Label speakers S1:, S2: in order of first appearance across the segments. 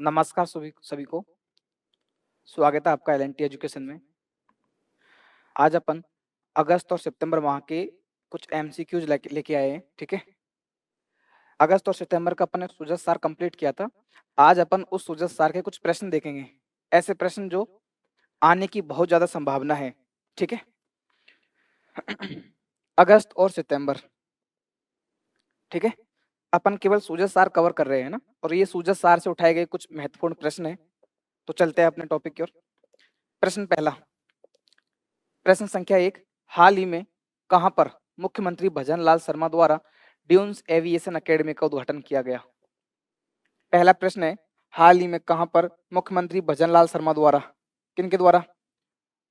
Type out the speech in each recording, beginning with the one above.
S1: नमस्कार सभी सभी को। स्वागत है आपका एल&टी एजुकेशन में। आज अपन अगस्त और सितंबर माह के कुछ एमसीक्यूज लेके आए हैं। ठीक है, अगस्त और सितंबर का अपन ने सुजत सार कंप्लीट किया था। आज अपन उस सुजत सार के कुछ प्रश्न देखेंगे, ऐसे प्रश्न जो आने की बहुत ज्यादा संभावना है। ठीक है, अगस्त और सितंबर। ठीक है, अपन केवल सुजत सार कवर कर रहे हैं ना, और ये सुजत सार से उठाए गए कुछ महत्वपूर्ण प्रश्न है। तो चलते हैं अपने टॉपिक की ओर। प्रश्न पहला, प्रश्न संख्या 1, हाल ही में कहां पर मुख्यमंत्री भजन लाल शर्मा द्वारा ड्यून्स एविएशन एकेडमी का उद्घाटन किया गया? पहला प्रश्न है, हाल ही में कहां पर मुख्यमंत्री भजन लाल शर्मा द्वारा, किनके द्वारा?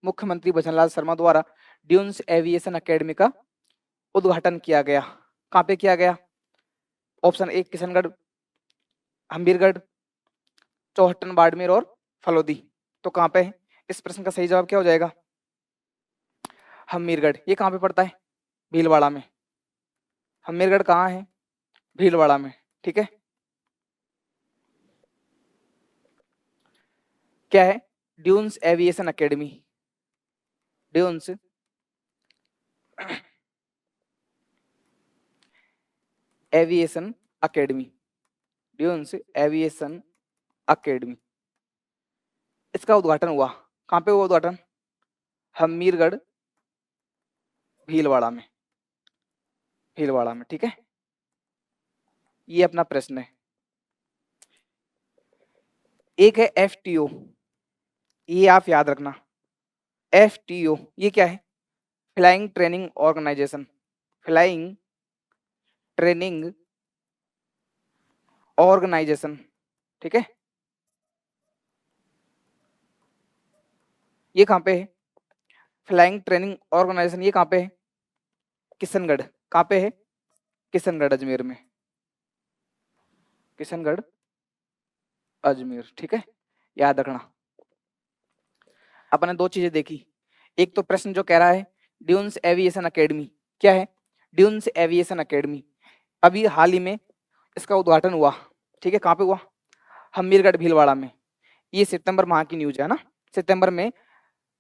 S1: मुख्यमंत्री भजन लाल शर्मा द्वारा ड्यून्स एविएशन एकेडमी का उद्घाटन किया गया। कहां पे किया गया? ऑप्शन 1 किशनगढ़, हमीरगढ़, चौहटन, बाड़मेर और फलोदी। तो कहां पे है? इस प्रश्न का सही जवाब क्या हो जाएगा? हमीरगढ़। ये कहां पे पड़ता है? भीलवाड़ा में। हमीरगढ़ कहाँ है? भीलवाड़ा में। ठीक है, क्या है? Dunes aviation academy. Dunes aviation academy, dunes aviation academy, इसका उद्घाटन हुआ। कहां पे हुआ उद्घाटन? हमीरगढ़, भीलवाड़ा में। भीलवाड़ा में। ठीक है, ये अपना प्रश्न है। एक है एफटीओ, ये आप याद रखना। एफटीओ ये क्या है? Flying training organisation. Flying training organisation. ठीक है, ये कहां पे है? फ्लाइंग ट्रेनिंग ऑर्गेनाइजेशन ये कहां पे है? किशनगढ़। कहां पे है? किशनगढ़, अजमेर में। किशनगढ़, अजमेर। ठीक है, याद रखना। अपन ने दो चीजें देखी। एक तो प्रश्न जो कह रहा है ड्यून्स एविएशन एकेडमी, क्या है? Dunes aviation academy. अभी हाल ही में इसका उद्घाटन हुआ। ठीक है, कहां पे हुआ? हमीरगढ़, भीलवाड़ा में। ये सितंबर माह की न्यूज है ना। सितंबर में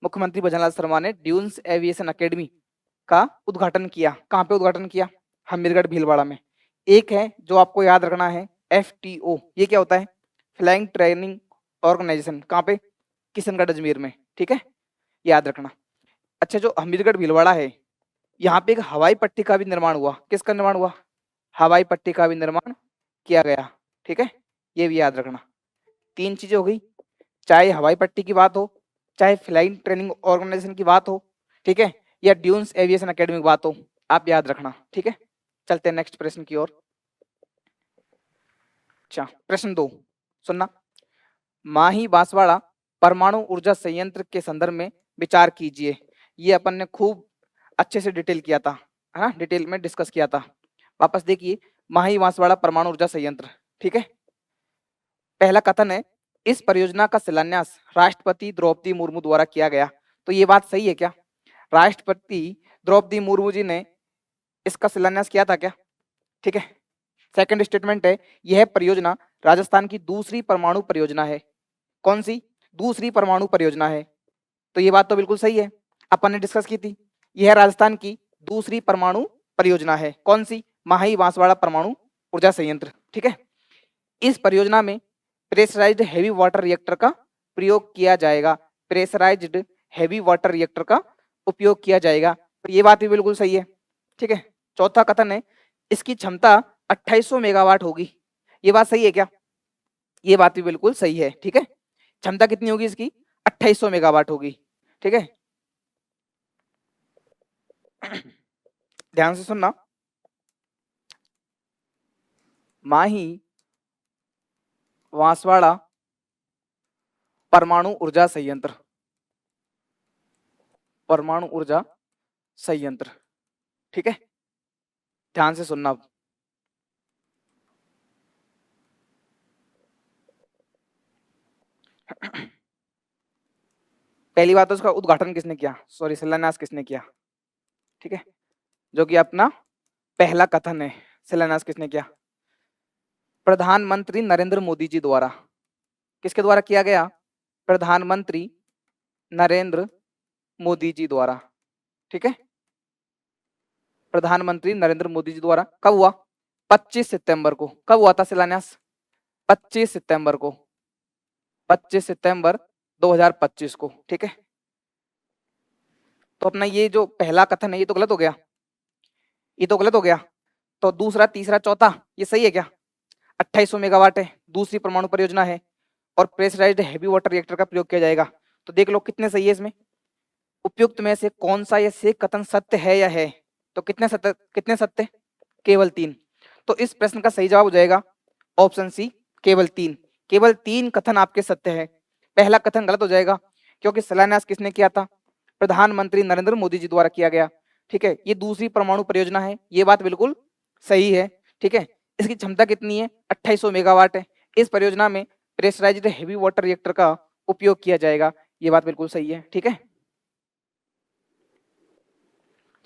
S1: मुख्यमंत्री भजनलाल शर्मा ने ड्यून्स एविएशन एकेडमी का उद्घाटन किया। कहां पे उद्घाटन किया? हमीरगढ़, भीलवाड़ा में। एक है जो आपको याद रखना है एफटीओ, ये क्या होता है? Flying training organisation. कहां पे? किशनगढ़, अजमेर में। ठीक है, याद रखना। अच्छा, जो हमीरगढ़ भीलवाड़ा है, यहाँ पे एक हवाई पट्टी का भी निर्माण हुआ। किसका निर्माण हुआ? हवाई पट्टी का भी निर्माण किया गया। ठीक है, ये भी याद रखना। तीन चीजें हो गई, चाहे हवाई पट्टी की बात हो, चाहे फ्लाइंग ट्रेनिंग ऑर्गेनाइजेशन की बात हो, ठीक है, या ड्यून्स एविएशन एकेडमी की बात हो, आप याद रखना। ठीक है, चलते हैं नेक्स्ट प्रश्न की ओर। अच्छा, प्रश्न 2 सुनना। माही बांसवाड़ा परमाणु ऊर्जा संयंत्र के संदर्भ में विचार कीजिए। ये अपन ने खूब अच्छे से डिटेल किया था, है ना, डिटेल में डिस्कस किया था। वापस देखिए, माही बांसवाड़ा परमाणु ऊर्जा संयंत्र। ठीक है, पहला कथन है, इस परियोजना का शिलान्यास राष्ट्रपति द्रौपदी मुर्मू द्वारा किया गया। तो ये बात सही है क्या? राष्ट्रपति द्रौपदी मुर्मू जी ने इसका शिलान्यास किया था क्या? ठीक है, सेकंड स्टेटमेंट है, यह परियोजना राजस्थान की दूसरी परमाणु परियोजना है। कौन सी? दूसरी परमाणु परियोजना है। तो ये बात तो बिल्कुल सही है, अपन ने डिस्कस की थी। यह राजस्थान की दूसरी परमाणु परियोजना है। कौन सी? माही बांसवाड़ा परमाणु ऊर्जा संयंत्र। ठीक है, इस परियोजना में प्रेशराइज्ड हैवी वाटर रिएक्टर का प्रयोग किया जाएगा। प्रेशराइज्ड हैवी वाटर रिएक्टर का उपयोग किया जाएगा। तो ये बात भी बिल्कुल सही है। ठीक है, चौथा कथन है, इसकी क्षमता 2800 मेगावाट होगी। ये बात सही है क्या? ये बात भी बिल्कुल सही है। ठीक है, क्षमता कितनी होगी इसकी? 2800 मेगावाट होगी। ठीक है, ध्यान से सुनना। माही बांसवाड़ा परमाणु ऊर्जा संयंत्र, परमाणु ऊर्जा संयंत्र। ठीक है, ध्यान से सुनना। पहली बात तो उसका उद्घाटन किसने किया, सॉरी शिलान्यास किसने किया? ठीक है, जो कि अपना पहला कथन है। शिलान्यास किसने किया? प्रधानमंत्री नरेंद्र मोदी जी द्वारा। किसके द्वारा किया गया? प्रधानमंत्री नरेंद्र मोदी जी द्वारा। ठीक है, प्रधानमंत्री नरेंद्र मोदी जी द्वारा। कब हुआ? 25 सितंबर को। कब हुआ था शिलान्यास? 25 सितंबर को, 25 सितंबर 2025 को। ठीक है, तो अपना ये जो पहला कथन है ये तो गलत हो गया, ये तो गलत हो गया। तो दूसरा, तीसरा, चौथा ये सही है क्या? 2800 मेगावाट है, दूसरी परमाणु परियोजना है और प्रेशराइज्ड हैवी वाटर रिएक्टर का प्रयोग किया जाएगा। तो देख लो कितने सही है इसमें। उपयुक्त में से कौन सा ये से कथन सत्य है या है? तो कितने सत्य, कितने सत्य? केवल 3। तो इस प्रश्न का सही जवाब हो जाएगा ऑप्शन सी, केवल 3। केवल 3 कथन आपके सत्य है। पहला कथन गलत हो जाएगा क्योंकि शिलान्यास किसने किया था? प्रधानमंत्री नरेंद्र मोदी जी द्वारा किया गया। ठीक है, ये दूसरी परमाणु परियोजना है, ये बात बिल्कुल सही है। ठीक है, इसकी क्षमता कितनी है? 2800 मेगावाट है। इस परियोजना में प्रेशराइज्ड हेवी वाटर रिएक्टर का उपयोग किया जाएगा, ये बात बिल्कुल सही है। ठीक है,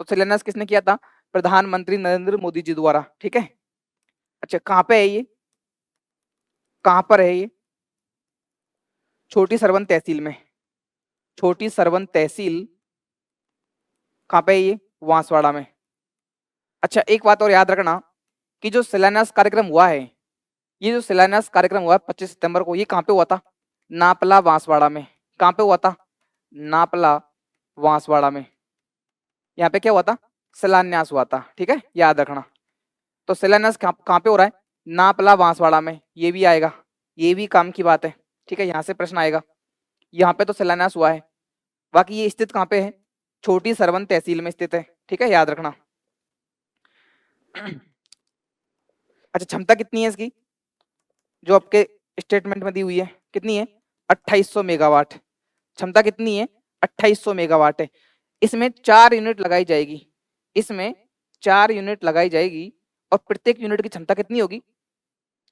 S1: तो शिलान्यास किसने किया था? प्रधानमंत्री नरेंद्र मोदी जी द्वारा। ठीक है, अच्छा कहाँ पे है ये? कहाँ पर है ये? छोटी सरवन तहसील में। छोटी सरवन तहसील कहाँ पे है ये? बांसवाड़ा में। अच्छा एक बात और याद रखना कि जो शिलान्यास कार्यक्रम हुआ है, ये जो शिलान्यास कार्यक्रम हुआ 25 सितंबर को, ये कहाँ पे हुआ था? नापला बांसवाड़ा में। कहाँ पे हुआ था? नापला बांसवाड़ा में। यहाँ पे क्या हुआ था? शिलान्यास हुआ था। ठीक है, याद रखना। तो शिलान्यास कहाँ पे हो रहा है? नापला बांसवाड़ा में। ये भी आएगा, ये भी काम की बात है। ठीक है, यहाँ से प्रश्न आएगा। यहाँ पे तो शिलान्यास हुआ है, बाकी ये स्थित कहाँ पे है? छोटी सरवन तहसील में स्थित है। ठीक है, याद रखना। अच्छा क्षमता कितनी है इसकी? जो आपके स्टेटमेंट में दी हुई है कितनी है? 2800 मेगावाट। क्षमता कितनी है? 2800 मेगावाट है। इसमें 4 यूनिट लगाई जाएगी, इसमें 4 यूनिट लगाई जाएगी और प्रत्येक यूनिट की क्षमता कितनी होगी?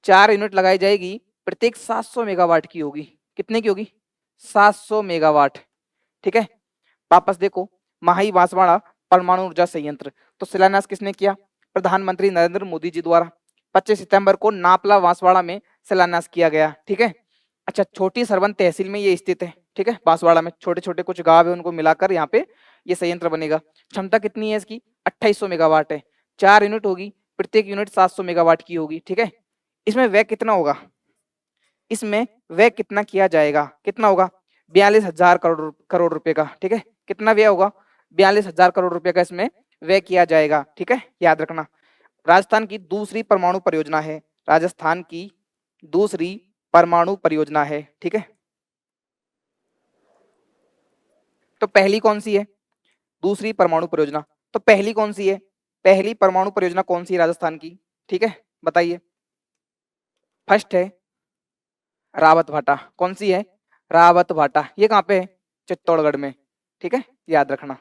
S1: 4 यूनिट लगाई जाएगी, प्रत्येक 700 मेगावाट की होगी। कितने की होगी? 700 मेगावाट। ठीक है, वापस देखो, माही बांसवाड़ा परमाणु ऊर्जा संयंत्र, तो शिलान्यास किसने किया? प्रधानमंत्री नरेंद्र मोदी जी द्वारा। 25 सितंबर को नापला बांसवाड़ा में शिलान्यास किया गया। ठीक है, अच्छा छोटी सरवन तहसील में ये स्थित है। ठीक है, बांसवाड़ा में छोटे छोटे कुछ गांव है, उनको मिलाकर यहाँ पे ये संयंत्र बनेगा। क्षमता कितनी है इसकी? 2800 मेगावाट है। 4 यूनिट होगी, प्रत्येक यूनिट 700 मेगावाट की होगी। ठीक है, इसमें व्यय कितना होगा? इसमें व्यय कितना किया जाएगा? कितना होगा? 42,000 करोड़ रुपए का। ठीक है, कितना व्यय होगा? 42,000 करोड़ रुपए का इसमें व्यय किया जाएगा। ठीक है, याद रखना। राजस्थान की दूसरी परमाणु परियोजना है, राजस्थान की दूसरी परमाणु परियोजना है। ठीक है, तो पहली कौन सी है? दूसरी परमाणु परियोजना। तो पहली कौन सी है? पहली परमाणु परियोजना कौन सी है राजस्थान की? ठीक है, बताइए। फर्स्ट है रावत भाटा। कौन सी है? रावत भाटा। ये कहाँ पे है? चित्तौड़गढ़ में। ठीक है, याद रखना।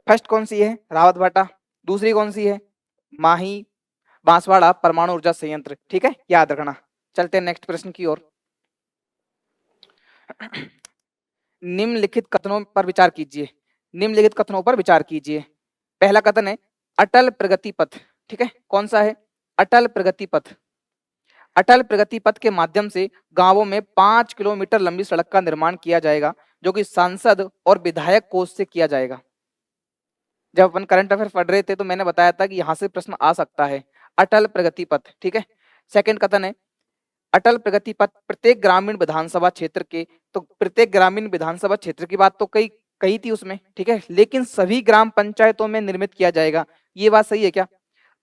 S1: फर्स्ट कौन सी है? रावत भाटा। दूसरी कौन सी है? माही बांसवाड़ा परमाणु ऊर्जा संयंत्र। ठीक है, याद रखना। चलते हैं नेक्स्ट प्रश्न की ओर। निम्नलिखित कथनों पर विचार कीजिए। निम्नलिखित कथनों पर विचार कीजिए। पहला कथन है अटल प्रगति पथ। ठीक है, कौन सा है? अटल प्रगति पथ। अटल प्रगति पथ के माध्यम से गांवों में 5 किलोमीटर लंबी सड़क का निर्माण किया जाएगा, जो कि सांसद और विधायक कोष से किया जाएगा। जब अपन करंट अफेयर पढ़ रहे थे तो मैंने बताया था कि यहाँ से प्रश्न आ सकता है, अटल प्रगति पथ। ठीक है, सेकंड कथन है अटल प्रगति पथ प्रत्येक ग्रामीण विधानसभा क्षेत्र के, तो प्रत्येक ग्रामीण विधानसभा क्षेत्र की बात तो कही कही थी उसमें। ठीक है, लेकिन सभी ग्राम पंचायतों में निर्मित किया जाएगा। ये बात सही है क्या?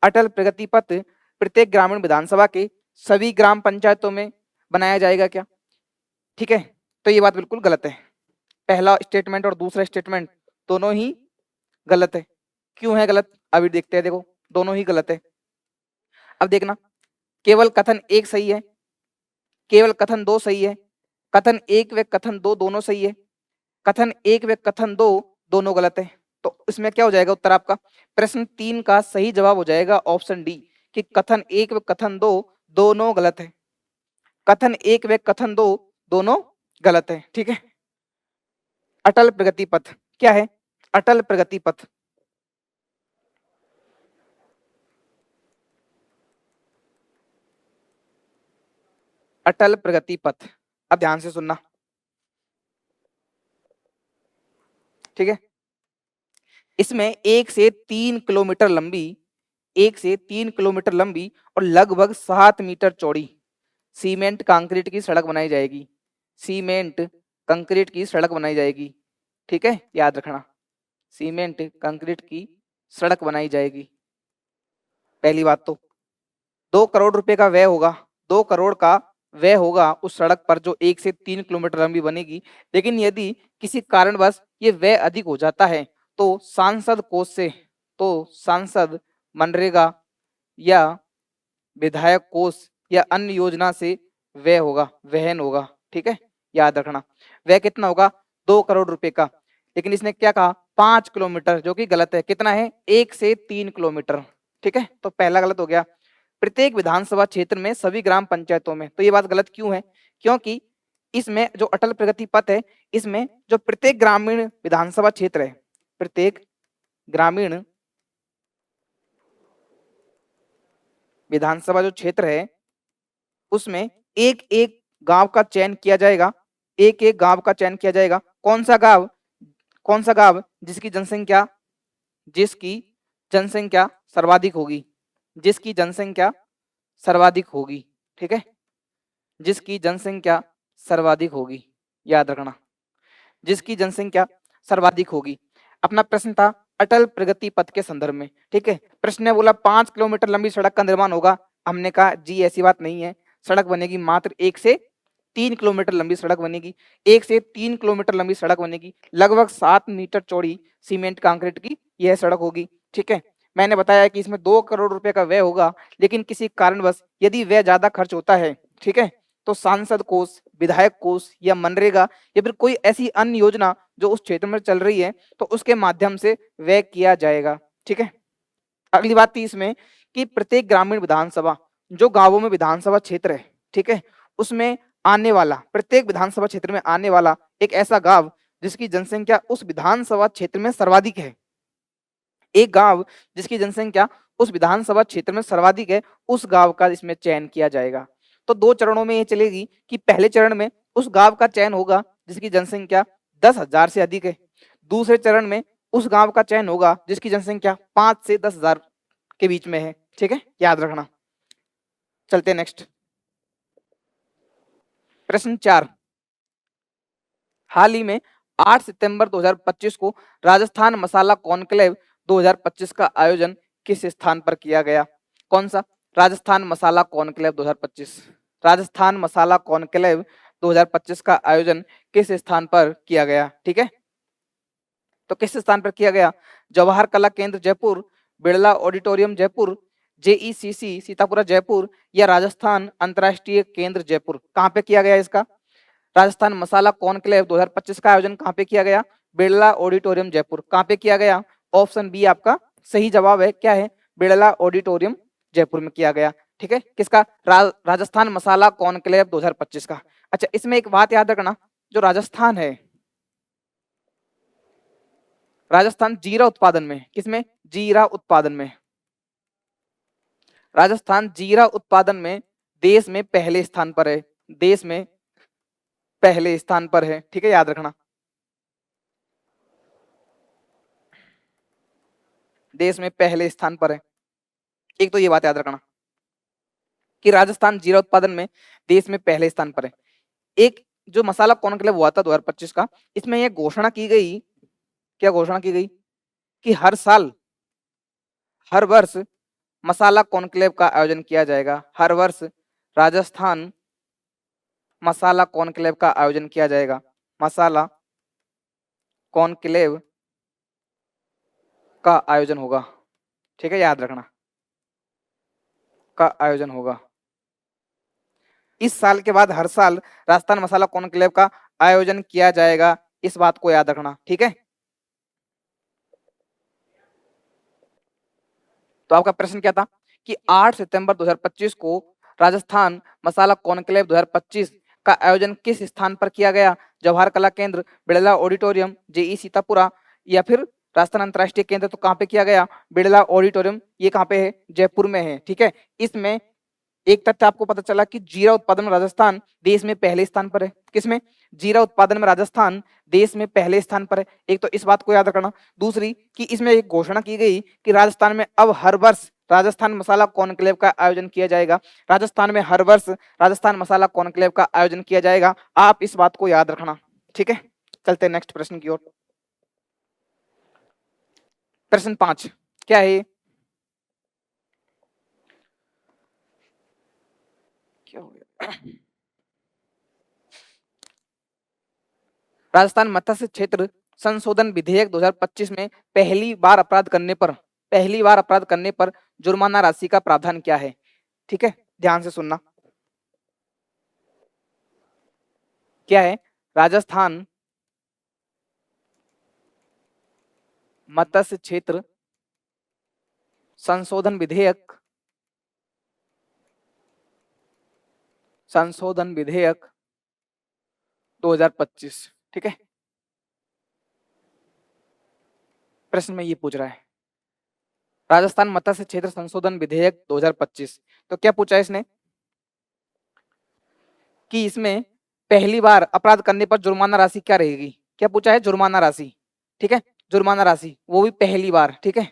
S1: अटल प्रगति पथ प्रत्येक ग्रामीण विधानसभा के सभी ग्राम पंचायतों में बनाया जाएगा क्या? ठीक है, तो ये बात बिल्कुल गलत है। पहला स्टेटमेंट और दूसरा स्टेटमेंट दोनों ही गलत है। क्यों है गलत? अभी देखते हैं। देखो, दोनों ही गलत है। अब देखना, केवल कथन एक सही है, केवल कथन दो सही है, कथन एक व कथन दो दोनों सही है, कथन एक व कथन दो दोनों गलत है। तो इसमें क्या हो जाएगा उत्तर आपका? प्रश्न 3 का सही जवाब हो जाएगा ऑप्शन डी, कि कथन एक व कथन दो दोनों गलत है। कथन एक व कथन दो दोनों गलत है। ठीक है, अटल प्रगति पथ क्या है? अटल प्रगति पथ अटल प्रगति पथ। अब ध्यान से सुनना, ठीक है। इसमें 1 से 3 किलोमीटर लंबी, 1 से 3 किलोमीटर लंबी और लगभग 7 मीटर चौड़ी सीमेंट कंक्रीट की सड़क बनाई जाएगी। सीमेंट कंक्रीट की सड़क बनाई जाएगी, ठीक है, याद रखना, सीमेंट कंक्रीट की सड़क बनाई जाएगी। पहली बात तो 2 करोड़ रुपए का व्यय होगा, 2 करोड़ का व्यय होगा उस सड़क पर जो 1 से 3 किलोमीटर लंबी बनेगी। लेकिन यदि किसी कारणवश ये व्यय अधिक हो जाता है तो सांसद कोष से, तो सांसद मनरेगा या विधायक कोष या अन्य योजना से व्यय होगा, वहन होगा, ठीक है, याद रखना। व्यय कितना होगा? 2 करोड़ रुपए का। लेकिन इसने क्या कहा? 5 किलोमीटर, जो कि गलत है। कितना है? 1 से 3 किलोमीटर, ठीक है। तो पहला गलत हो गया। प्रत्येक विधानसभा क्षेत्र में सभी ग्राम पंचायतों में, तो ये बात गलत क्यों है? क्योंकि इसमें जो अटल प्रगति पथ है, इसमें जो प्रत्येक ग्रामीण विधानसभा क्षेत्र है, प्रत्येक ग्रामीण विधानसभा जो क्षेत्र है उसमें एक एक गांव का चयन किया जाएगा, एक एक गांव का चयन किया जाएगा। कौन सा गांव? कौन सा गांव जिसकी जनसंख्या, जिसकी जनसंख्या सर्वाधिक होगी, जिसकी जनसंख्या सर्वाधिक होगी, ठीक है, जिसकी जनसंख्या सर्वाधिक होगी, याद रखना, जिसकी जनसंख्या सर्वाधिक होगी। अपना प्रश्न था अटल प्रगति पथ के संदर्भ में, ठीक है। प्रश्न ने बोला 5 किलोमीटर लंबी सड़क का निर्माण होगा। हमने कहा जी ऐसी बात नहीं है, सड़क बनेगी मात्र 1 से 3 किलोमीटर लंबी सड़क बनेगी, 1 से 3 किलोमीटर लंबी सड़क बनेगी, लगभग 7 मीटर चौड़ी सीमेंट कंक्रीट की यह सड़क होगी, ठीक है। मैंने बताया कि इसमें 2 करोड़ रुपए का व्यय होगा, लेकिन किसी कारणवश यदि व्यय ज्यादा खर्च होता है, ठीक है, तो सांसद कोष, विधायक कोष या मनरेगा या फिर कोई ऐसी अन्य योजना जो उस क्षेत्र में चल रही है तो उसके माध्यम से व्यय किया जाएगा, ठीक है। अगली बात थी इसमें कि प्रत्येक ग्रामीण विधानसभा, जो गांवों में विधानसभा क्षेत्र है, ठीक है, उसमें आने वाला, प्रत्येक विधानसभा क्षेत्र में आने वाला एक ऐसा गांव जिसकी जनसंख्या उस विधानसभा क्षेत्र में सर्वाधिक है, एक गांव जिसकी जनसंख्या उस विधानसभा क्षेत्र में सर्वाधिक है, उस गांव का इसमें चयन किया जाएगा। तो 2 चरणों में ये चलेगी कि पहले चरण में उस गांव का चयन होगा जिसकी जनसंख्या 10,000 से अधिक है, दूसरे चरण में उस गांव का चयन होगा जिसकी जनसंख्या 5 से 10,000 के बीच में है, ठीक है, याद रखना। चलते नेक्स्ट प्रश्न 4। हाल ही में 8 सितंबर 2025 को राजस्थान मसाला कॉन्क्लेव 2025 का आयोजन किस स्थान पर किया गया? कौन सा? राजस्थान मसाला कॉन्क्लेव 2025। राजस्थान मसाला कॉन्क्लेव 2025 का आयोजन किस स्थान पर किया गया, ठीक है। तो किस स्थान पर किया गया? जवाहर कला केंद्र जयपुर, बिड़ला ऑडिटोरियम जयपुर, जेईसीसी सीतापुरा जयपुर या राजस्थान अंतर्राष्ट्रीय केंद्र जयपुर। कहाँ पे किया गया इसका? राजस्थान मसाला कॉन्क्लेव 2025 का आयोजन कहाँ पे किया गया? बिड़ला ऑडिटोरियम जयपुर। कहाँ पे किया गया? ऑप्शन बी आपका सही जवाब है। क्या है? बिड़ला ऑडिटोरियम जयपुर में किया गया, ठीक है। किसका? राजस्थान मसाला कॉन्क्लेव 2025 का। अच्छा, इसमें एक बात याद रखना, जो राजस्थान है, राजस्थान जीरा उत्पादन में, किसमें? जीरा उत्पादन में, राजस्थान जीरा उत्पादन में देश में पहले स्थान पर है, देश में पहले स्थान पर है, ठीक है, याद रखना, देश में पहले स्थान पर है। एक तो ये बात याद रखना कि राजस्थान जीरा उत्पादन में देश में पहले स्थान पर है। एक जो मसाला कॉन्क्लेव हुआ था 2025 का, इसमें यह घोषणा की गई, क्या घोषणा की गई? कि हर साल, हर वर्ष मसाला कॉन्क्लेव का आयोजन किया जाएगा, हर वर्ष राजस्थान मसाला कॉन्क्लेव का आयोजन किया जाएगा, मसाला कॉन्क्लेव का आयोजन होगा, ठीक है, याद रखना, का आयोजन होगा। इस साल के बाद हर साल राजस्थान मसाला कॉन्क्लेव का आयोजन किया जाएगा, इस बात को याद रखना, ठीक है। तो आपका प्रश्न क्या था कि 8 सितंबर 2025 को राजस्थान मसाला कॉन्क्लेव 2025 का आयोजन किस स्थान पर किया गया? जवाहर कला केंद्र, बिड़ला ऑडिटोरियम, जेई सीतापुरा या फिर राजस्थान अंतर्राष्ट्रीय केंद्र। तो कहाँ पे किया गया? बिड़ला ऑडिटोरियम। ये कहाँ पे है? जयपुर में है, ठीक है। इसमें एक तथ्य आपको पता चला कि जीरा उत्पादन में राजस्थान देश में पहले स्थान पर है। किसमें? जीरा उत्पादन में राजस्थान देश में पहले स्थान पर है। एक तो इस बात को याद रखना। दूसरी कि इसमें एक घोषणा की गई कि राजस्थान में अब हर वर्ष राजस्थान मसाला कॉन्क्लेव का आयोजन किया जाएगा। राजस्थान में हर वर्ष राजस्थान मसाला कॉन्क्लेव का आयोजन किया जाएगा। आप इस बात को याद रखना, ठीक है। चलते हैं नेक्स्ट प्रश्न की ओर। प्रश्न 5 क्या है? क्या हो गया? राजस्थान मत्स्य क्षेत्र संशोधन विधेयक 2025 में पहली बार अपराध करने पर जुर्माना राशि का प्रावधान क्या है? ठीक है, ध्यान से सुनना। क्या है? राजस्थान मत्स्य क्षेत्र संशोधन विधेयक 2025, ठीक है। प्रश्न में ये पूछ रहा है राजस्थान मत्स्य क्षेत्र संशोधन विधेयक 2025, तो क्या पूछा है इसने कि इसमें पहली बार अपराध करने पर जुर्माना राशि क्या रहेगी? क्या पूछा है? जुर्माना राशि, ठीक है, जुर्माना राशि, वो भी पहली बार, ठीक है।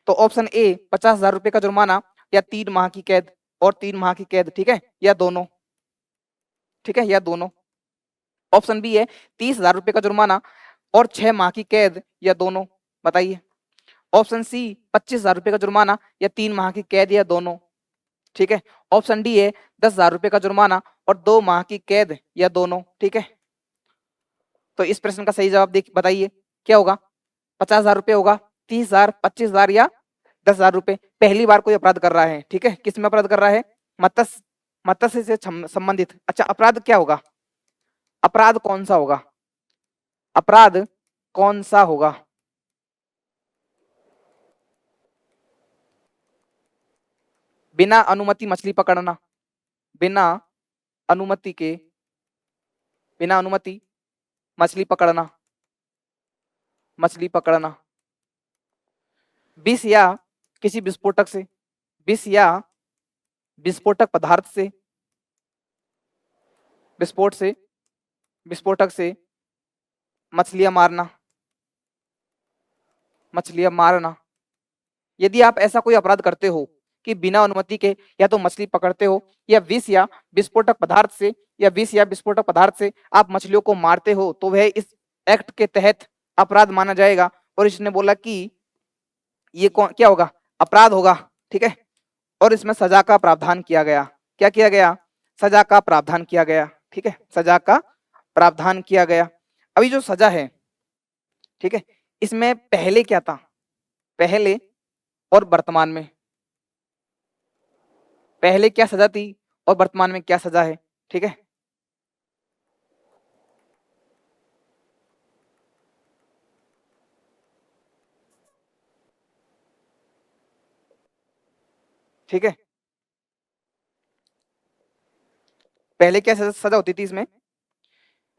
S1: तो ऑप्शन ए 50,000 रुपए का जुर्माना, या 3 माह की कैद और 3 माह की कैद, ठीक है, या दोनों, ठीक है, या दोनों। ऑप्शन बी है 30,000 रुपए का जुर्माना और 6 माह की कैद, या दोनों, बताइए। ऑप्शन सी 25,000 रुपए का जुर्माना या 3 माह की कैद, या दोनों, ठीक है। ऑप्शन डी है 10,000 रुपए का जुर्माना और 2 माह की कैद, या दोनों, ठीक है। तो इस प्रश्न का सही जवाब देख बताइए क्या होगा? 50,000 रुपए होगा, 30,000, 25,000 या 10,000 रुपए। पहली बार कोई अपराध कर रहा है, ठीक है, किस में अपराध कर रहा है? मत्स्य से संबंधित। अच्छा, अपराध क्या होगा? अपराध कौन सा होगा? अपराध कौन सा होगा? बिना अनुमति मछली पकड़ना, बिना अनुमति के, बिना अनुमति मछली पकड़ना, मछली पकड़ना, विष या किसी विस्फोटक से, विष या विस्फोटक पदार्थ से, विस्फोटक से मछलियां मारना, मछलियां मारना। यदि आप ऐसा कोई अपराध करते हो कि बिना अनुमति के या तो मछली पकड़ते हो या विष या विस्फोटक पदार्थ से, या विष या विस्फोटक पदार्थ से आप मछलियों को मारते हो, तो वह इस एक्ट के तहत अपराध माना जाएगा। और इसने बोला कि ये क्या होगा? अपराध होगा, ठीक है। और इसमें सजा का प्रावधान किया गया। क्या किया गया? सजा का प्रावधान किया गया, ठीक है, सजा का प्रावधान किया गया। अभी जो सजा है, ठीक है, इसमें पहले क्या था? पहले और वर्तमान में, पहले क्या सजा थी और वर्तमान में क्या सजा है, ठीक है। ठीक है, पहले क्या सजा होती थी इसमें?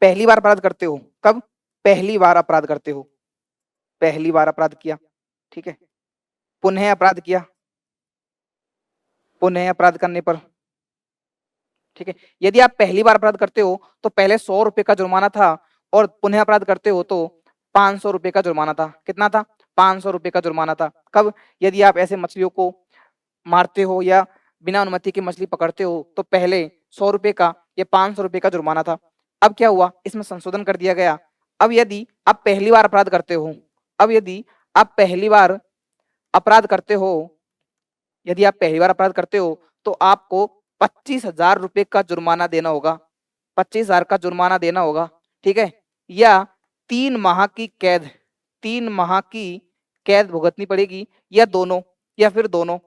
S1: पहली बार अपराध करते हो, कब? पहली बार अपराध करते हो, पहली बार अपराध किया, ठीक है। पुनः अपराध किया, पुनः अपराध करने पर, ठीक है। यदि आप पहली बार अपराध करते हो तो पहले 100 रुपए का जुर्माना था, और पुनः अपराध करते हो तो 500 रुपए का जुर्माना था। कितना था? 500 रुपए का जुर्माना था। कब? यदि आप ऐसे मछलियों को मारते हो या बिना अनुमति की मछली पकड़ते हो तो पहले 100 रुपए का या 500 रुपए का जुर्माना था। अब क्या हुआ? इसमें संशोधन कर दिया गया। अब यदि आप पहली बार अपराध करते हो, अब यदि आप पहली बार अपराध करते हो, यदि आप पहली बार अपराध करते हो तो आपको 25,000 रुपए का जुर्माना देना होगा, 25,000 का जुर्माना देना होगा, ठीक है, या 3 माह की कैद, 3 माह की कैद भुगतनी पड़ेगी, या दोनों, या फिर दोनों,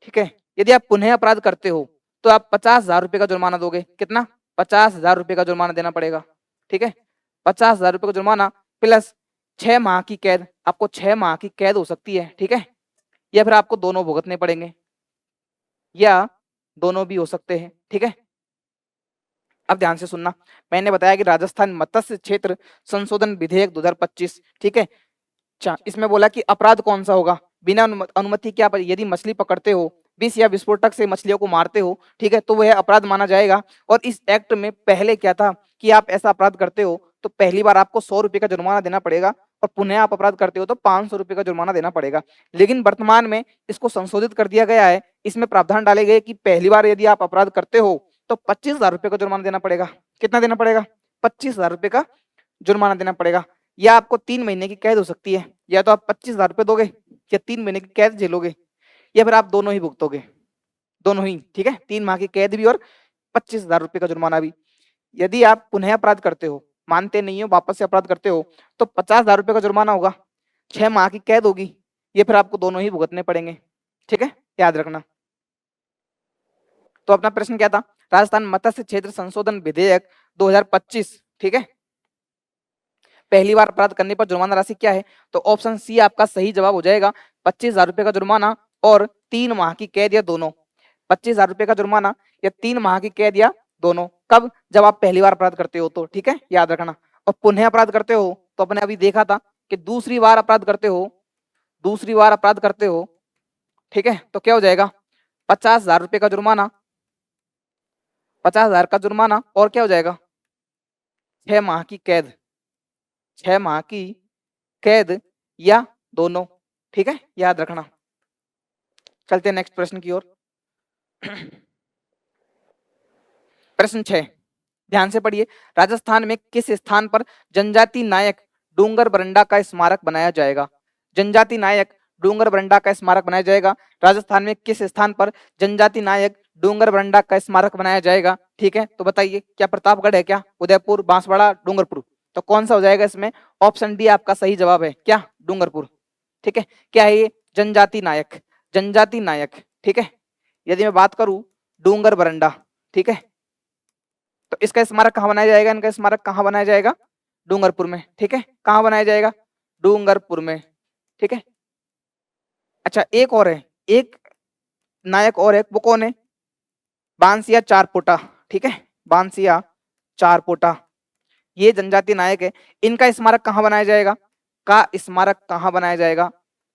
S1: ठीक है। यदि आप पुनः अपराध करते हो तो आप 50,000 रुपए का जुर्माना दोगे। कितना? 50,000 रुपए का जुर्माना देना पड़ेगा, ठीक है। 50,000 रुपए का जुर्माना प्लस 6 माह की कैद, आपको 6 माह की कैद हो सकती है, ठीक है, या फिर आपको दोनों भुगतने पड़ेंगे, या दोनों भी हो सकते हैं, ठीक है। अब ध्यान से सुनना, मैंने बताया कि राजस्थान मत्स्य क्षेत्र संशोधन विधेयक 2025, ठीक है। अच्छा, इसमें बोला कि अपराध कौन सा होगा? बिना अनुमति के आप यदि मछली पकड़ते हो, विष या विस्फोटक से मछलियों को मारते हो, ठीक है, तो वह अपराध माना जाएगा। और इस एक्ट में पहले क्या था कि आप ऐसा अपराध करते हो तो पहली बार आपको 100 रुपए का जुर्माना देना पड़ेगा, और पुनः आप अपराध करते हो तो 500 रुपए का जुर्माना देना पड़ेगा। लेकिन वर्तमान में इसको संशोधित कर दिया गया है, इसमें प्रावधान डाले गए कि पहली बार यदि आप अपराध करते हो तो 25,000 रुपए का जुर्माना देना पड़ेगा। कितना देना पड़ेगा? 25,000 रुपए का जुर्माना देना पड़ेगा, या आपको 3 महीने की कैद हो सकती है। या तो आप 25,000 रुपए दोगे या 3 महीने की कैद झेलोगे, या फिर आप दोनों ही भुगतोगे, दोनों ही, ठीक है, 3 माह की कैद भी और 25,000 रुपए का जुर्माना भी। यदि आप पुनः अपराध करते हो, मानते नहीं हो, वापस से अपराध करते हो, तो 50,000 रुपए का जुर्माना होगा, 6 माह की कैद होगी, ये फिर आपको दोनों ही भुगतने पड़ेंगे, ठीक है, याद रखना। तो अपना प्रश्न क्या था? राजस्थान मत्स्य क्षेत्र संशोधन विधेयक 2025, ठीक है, पहली बार अपराध करने पर जुर्माना राशि क्या है? तो ऑप्शन सी आपका सही जवाब हो जाएगा, 25,000 रुपए का जुर्माना और 3 माह की कैद या दोनों। 25,000 रुपए का जुर्माना या 3 माह की कैद या दोनों। कब? जब आप पहली बार अपराध करते हो तो, ठीक है, याद रखना। और पुनः अपराध करते हो तो अपने अभी देखा था कि दूसरी बार अपराध करते हो, दूसरी बार अपराध करते हो, ठीक है, तो क्या हो जाएगा? 50,000 रुपए का जुर्माना, 50,000 का जुर्माना, और क्या हो जाएगा? 6 माह की कैद, 6 माह की कैद या दोनों, ठीक है, याद रखना। चलते हैं नेक्स्ट प्रश्न की ओर। प्रश्न 6, ध्यान से पढ़िए। राजस्थान में किस स्थान पर जनजाति नायक डूंगर बरंडा का स्मारक बनाया जाएगा? जनजाति नायक डूंगर बरंडा का स्मारक बनाया जाएगा। राजस्थान में किस स्थान पर जनजाति नायक डूंगर बरंडा का स्मारक बनाया जाएगा? ठीक है, तो बताइए, क्या प्रतापगढ़ है, क्या उदयपुर, बांसवाड़ा, डूंगरपुर? तो कौन सा हो जाएगा इसमें? ऑप्शन डी आपका सही जवाब है, क्या? डूंगरपुर, ठीक है। क्या है ये? जनजाति नायक, जनजाति नायक, ठीक है। यदि मैं बात करूं डूंगर बरंडा, ठीक है, तो इसका स्मारक कहाँ बनाया जाएगा? इनका स्मारक कहाँ बनाया जाएगा? डूंगरपुर में, ठीक है। कहाँ बनाया जाएगा? डूंगरपुर में, ठीक है। अच्छा, एक और है, एक नायक और है, वो कौन है? बांसिया चारपोटा, ठीक है, बांसिया चारपोटा, ये जनजाति नायक है। इनका स्मारक कहाँ बनाया जाएगा? का स्मारक कहाँ बनाया जाएगा?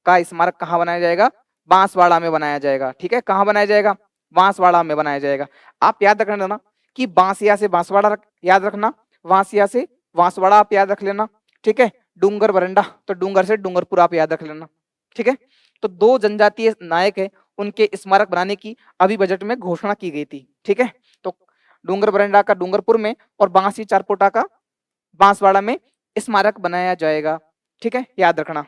S1: का स्मारक कहाँ बनाया जाएगा? बांसवाड़ा में बनाया जाएगा, ठीक है। कहाँ बनाया जाएगा? बांसवाड़ा में बनाया जाएगा। आप याद रख लेना कि बांसिया से बांसवाड़ा याद रखना, बांसिया से बांसवाड़ा आप याद रख लेना, ठीक है। डूंगर बरंडा तो डूंगर से डूंगरपुर आप याद रख लेना, ठीक है। तो 2 जनजातीय नायक है, उनके स्मारक बनाने की अभी बजट में घोषणा की गई थी, ठीक है। तो डूंगर बरंडा का डूंगरपुर में और बांसी चारपोटा का बांसवाड़ा में स्मारक बनाया जाएगा, ठीक है, याद रखना।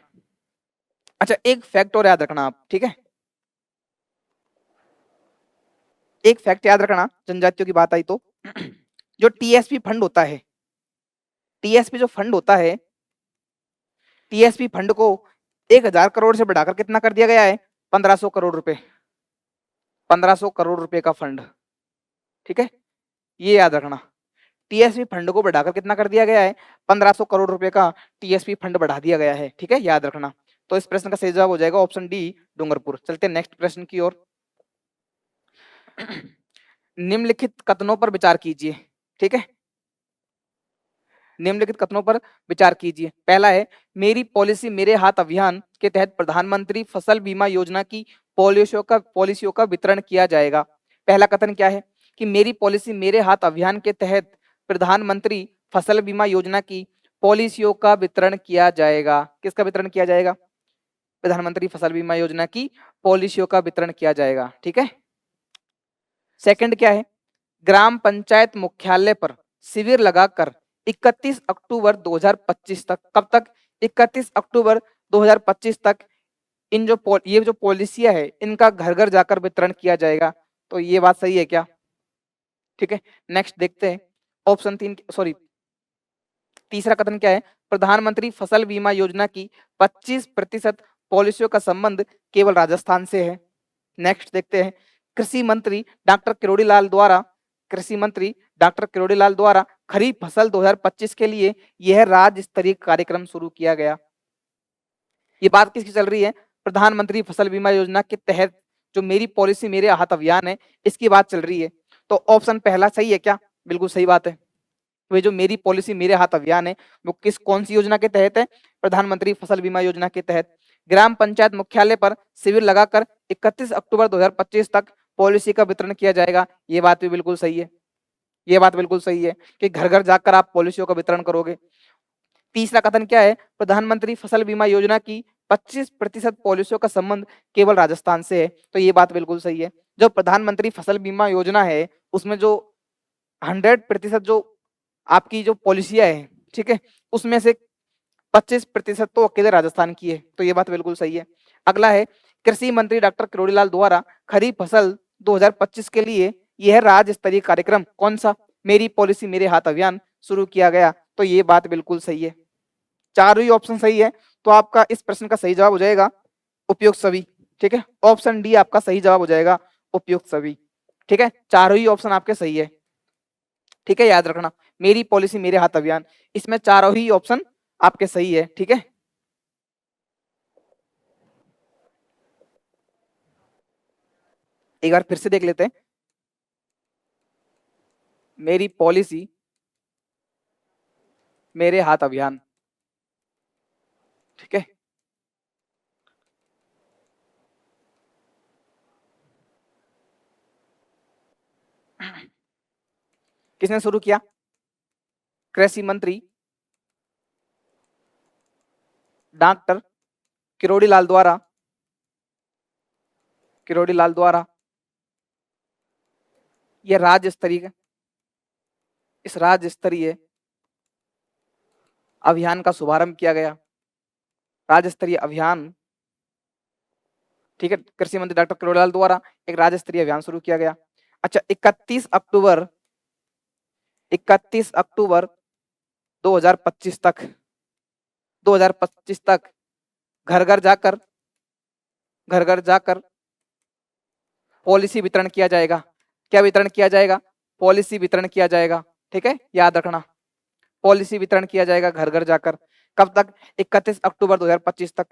S1: अच्छा, एक फैक्ट और याद रखना आप, ठीक है, एक फैक्ट याद रखना, जनजातियों की बात आई तो जो टीएसपी फंड होता है, टीएसपी जो फंड होता है, टीएसपी फंड को 1,000 करोड़ से बढ़ाकर कितना कर दिया गया है? 1,500 करोड़ रुपए, 1,500 करोड़ रुपए का फंड, ठीक है, ये याद रखना। टीएसपी फंड को बढ़ाकर कितना कर दिया गया है? 1,500 करोड़ रुपए का टीएसपी फंड बढ़ा दिया गया है, ठीक है, याद रखना। तो इस प्रश्न का सही जवाब हो जाएगा ऑप्शन डी, डूंगरपुर। चलते हैं नेक्स्ट प्रश्न की ओर। निम्नलिखित कथनों पर विचार कीजिए, ठीक है, निम्नलिखित कथनों पर विचार कीजिए। पहला है, मेरी पॉलिसी मेरे हाथ अभियान के तहत प्रधानमंत्री फसल बीमा योजना की पॉलिसियों का वितरण किया जाएगा। पहला कथन क्या है? कि मेरी पॉलिसी मेरे हाथ अभियान के तहत प्रधानमंत्री फसल बीमा योजना की पॉलिसियों का वितरण किया जाएगा। किसका वितरण किया जाएगा? प्रधानमंत्री फसल बीमा योजना की पॉलिसियों का वितरण किया जाएगा, ठीक है। सेकंड क्या है? ग्राम पंचायत मुख्यालय पर शिविर लगाकर 31 अक्टूबर 2025 तक, कब तक? 31 अक्टूबर 2025 तक ये जो पॉलिसियां है इनका घर घर जाकर वितरण किया जाएगा। तो ये बात सही है क्या? ठीक है, नेक्स्ट देखते हैं। ऑप्शन 3, सॉरी, तीसरा कथन क्या है? प्रधानमंत्री फसल बीमा योजना की 25% पॉलिसियों का संबंध केवल राजस्थान से है। नेक्स्ट देखते हैं। कृषि मंत्री डॉक्टर किरोड़ी लाल द्वारा खरीफ फसल 2025 के लिए यह राज्य स्तरीय कार्यक्रम शुरू किया गया। ये बात किसकी चल रही है? प्रधानमंत्री फसल बीमा योजना के तहत जो मेरी पॉलिसी मेरे हाथ अभियान है इसकी बात चल रही है। तो ऑप्शन पहला सही है क्या? बिल्कुल सही बात है। वे जो मेरी पॉलिसी मेरे हाथ अभियान है वो कौन सी योजना के तहत है? प्रधानमंत्री फसल बीमा योजना के तहत। ग्राम पंचायत मुख्यालय पर शिविर लगाकर 31 अक्टूबर 2025 तक पॉलिसी का वितरण किया जाएगा। ये बात भी बिल्कुल सही है, ये बात बिल्कुल सही है कि घर घर जाकर आप पॉलिसियों का वितरण करोगे। तीसरा कथन क्या है, प्रधानमंत्री फसल बीमा योजना की 25% पॉलिसियों का संबंध केवल राजस्थान से है। तो ये बात बिल्कुल सही है। जो प्रधानमंत्री फसल बीमा योजना है उसमें जो 100% जो आपकी जो पॉलिसियां है, ठीक है, उसमें से 25% तो अकेले राजस्थान की है। तो ये बात बिल्कुल सही है। अगला है, कृषि मंत्री डॉक्टर किरोड़ी लाल द्वारा खरीफ फसल 2025 के लिए यह राज्य स्तरीय कार्यक्रम कौन सा, मेरी पॉलिसी मेरे हाथ अभियान शुरू किया गया। तो ये बात बिल्कुल सही है। चारों ही ऑप्शन सही है। तो आपका इस प्रश्न का सही जवाब हो जाएगा उपयुक्त सभी। ठीक है, ऑप्शन डी आपका सही जवाब हो जाएगा उपयुक्त सभी। ठीक है, चारों ही ऑप्शन आपके सही है। ठीक है, याद रखना, मेरी पॉलिसी मेरे हाथ अभियान, इसमें चारों ही ऑप्शन आपके सही है। ठीक है, एक बार फिर से देख लेते हैं। मेरी पॉलिसी मेरे हाथ अभियान। ठीक है, किसने शुरू किया? कृषि मंत्री डॉक्टर किरोड़ी लाल द्वारा, किरोड़ी लाल द्वारा यह राज्य स्तरीय, इस राज्य स्तरीय अभियान का शुभारंभ किया गया। राज्य स्तरीय अभियान, ठीक है, कृषि मंत्री डॉक्टर किरोड़ी लाल द्वारा एक राज्य स्तरीय अभियान शुरू किया गया। अच्छा, 31 अक्टूबर 2025 तक, 2025 तक घर घर जाकर, घर घर जाकर पॉलिसी वितरण किया जाएगा। क्या वितरण किया जाएगा? पॉलिसी वितरण किया जाएगा। ठीक है, याद रखना, पॉलिसी वितरण किया जाएगा घर घर जाकर। कब तक? 31 अक्टूबर 2025 तक।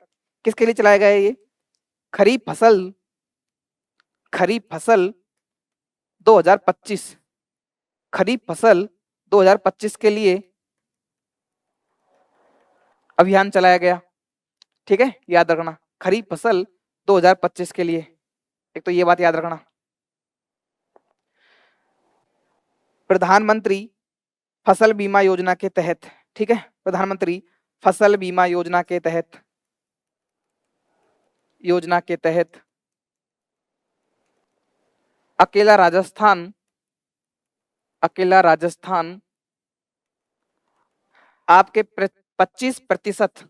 S1: किसके लिए चलाया गया है ये? खरीफ फसल, खरीफ फसल 2025, खरीफ फसल 2025 के लिए अभियान चलाया गया। ठीक है, याद रखना, खरीफ फसल 2025 के लिए। एक तो ये बात याद रखना। प्रधानमंत्री फसल बीमा योजना के तहत, ठीक है, प्रधानमंत्री फसल बीमा योजना के तहत, योजना के तहत अकेला राजस्थान, अकेला राजस्थान आपके 25%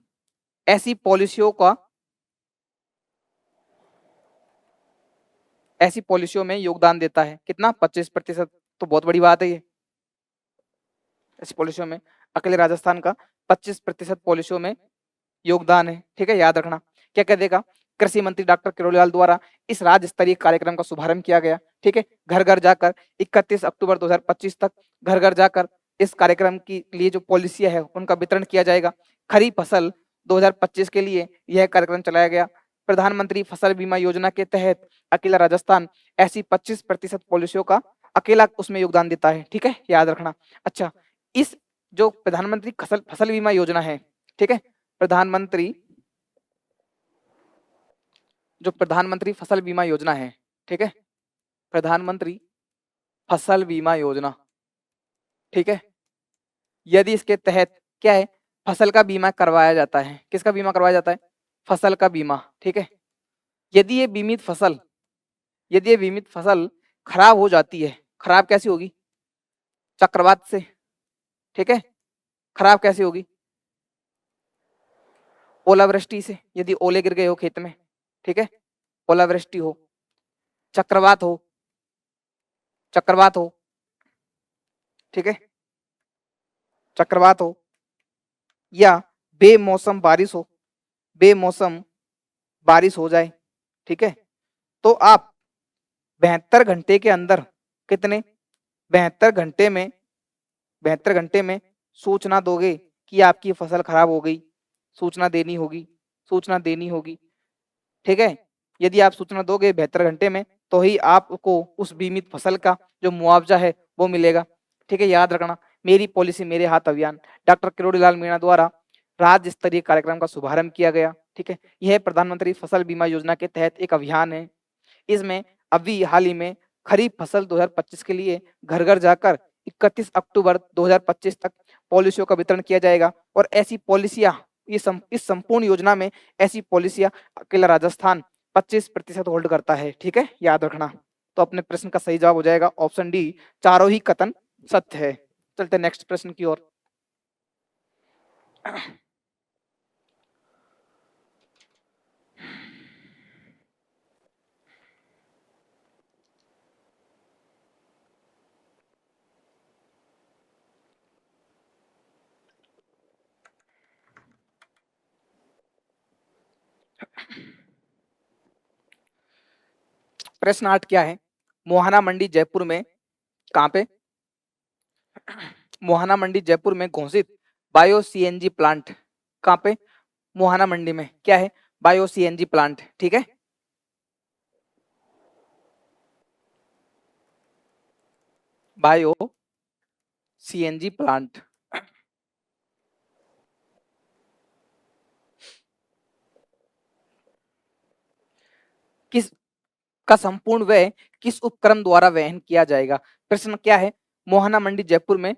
S1: ऐसी पॉलिसियों का, ऐसी पॉलिसियों में योगदान देता है। कितना? 25%। तो बहुत बड़ी बात है ये। ऐसी पॉलिसियों में अकेले राजस्थान का 25% पॉलिसियों में योगदान है। ठीक है, याद रखना। क्या कह देगा? कृषि मंत्री डॉक्टर किरोड़ी लाल द्वारा इस राज्य स्तरीय कार्यक्रम का शुभारंभ किया गया। ठीक है, घर घर जाकर 31 अक्टूबर 2025 तक घर घर जाकर इस कार्यक्रम के लिए जो पॉलिसियां है उनका वितरण किया जाएगा। खरीफ फसल 2025 के लिए यह कार्यक्रम चलाया गया। प्रधानमंत्री फसल बीमा योजना के तहत अकेला राजस्थान ऐसी 25% पॉलिसियों का अकेला उसमें योगदान देता है। ठीक है, याद रखना। अच्छा, इस जो प्रधानमंत्री फसल फसल बीमा योजना है, ठीक है, प्रधानमंत्री, जो प्रधानमंत्री फसल बीमा योजना है, ठीक है, प्रधानमंत्री फसल बीमा योजना, ठीक है, यदि इसके तहत क्या है, फसल का बीमा करवाया जाता है। किसका बीमा करवाया जाता है? फसल का बीमा। ठीक है, यदि ये बीमित फसल, यदि ये बीमित फसल खराब हो जाती है, खराब कैसी होगी? चक्रवात से। ठीक है, खराब कैसी होगी? ओलावृष्टि से, यदि ओले गिर गए हो खेत में, ठीक है, ओलावृष्टि हो, चक्रवात हो, चक्रवात हो, ठीक है, चक्रवात हो, या बेमौसम बारिश हो, बेमौसम बारिश हो जाए, ठीक है, तो आप 72 घंटे के अंदर, कितने? 72 घंटे में, 72 घंटे में सूचना दोगे कि आपकी फसल खराब हो गई। सूचना देनी होगी, सूचना देनी होगी। ठीक है, यदि आप सूचना दोगे 72 घंटे में तो ही आपको उस बीमित फसल का जो मुआवजा है वो मिलेगा। ठीक है, याद रखना, मेरी पॉलिसी मेरे हाथ अभियान डॉक्टर किरोड़ी लाल मीणा द्वारा राज्य स्तरीय कार्यक्रम का शुभारंभ किया गया। ठीक है, यह प्रधानमंत्री फसल बीमा योजना के तहत एक अभियान है। इसमें अभी हाल ही में खरीफ फसल 2025 के लिए घर घर जाकर 31 अक्टूबर 2025 तक पॉलिसियों का वितरण किया जाएगा। और ऐसी पॉलिसियां इस संपूर्ण योजना में ऐसी पॉलिसियां अकेला राजस्थान 25% होल्ड करता है। ठीक है, याद रखना। तो अपने प्रश्न का सही जवाब हो जाएगा ऑप्शन डी, चारों ही कथन सत्य है। चलते नेक्स्ट प्रश्न की ओर। प्रश्न 8 क्या है? मोहाना मंडी जयपुर में कहां पे? मोहाना मंडी जयपुर में घोषित बायो सीएनजी प्लांट कहां पे? मोहाना मंडी में क्या है? Bio CNG plant. ठीक है, बायो सीएनजी प्लांट। किस का संपूर्ण व्यय किस उपक्रम द्वारा वहन किया जाएगा? प्रश्न क्या है? मोहाना मंडी जयपुर में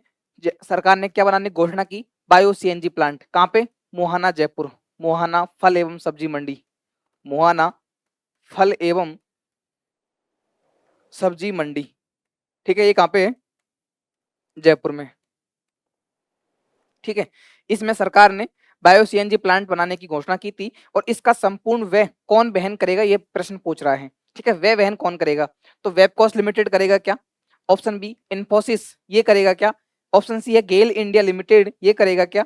S1: सरकार ने क्या बनाने की घोषणा की? Bio CNG plant. कहां पे? मोहाना जयपुर। मोहाना फल एवं सब्जी मंडी। मोहाना फल एवं सब्जी मंडी। ठीक है, ये कहां पे है? जयपुर में। ठीक है, इसमें सरकार ने बायो सीएनजी प्लांट बनाने की घोषणा की थी। और इसका संपूर्ण व्यय कौन वहन करेगा, ये प्रश्न पूछ रहा है। ठीक है, व्यय वहन कौन करेगा? तो वेबकॉस्ट लिमिटेड करेगा क्या? ऑप्शन बी इन्फोसिस ये करेगा क्या? ऑप्शन सी है गेल इंडिया लिमिटेड ये करेगा क्या?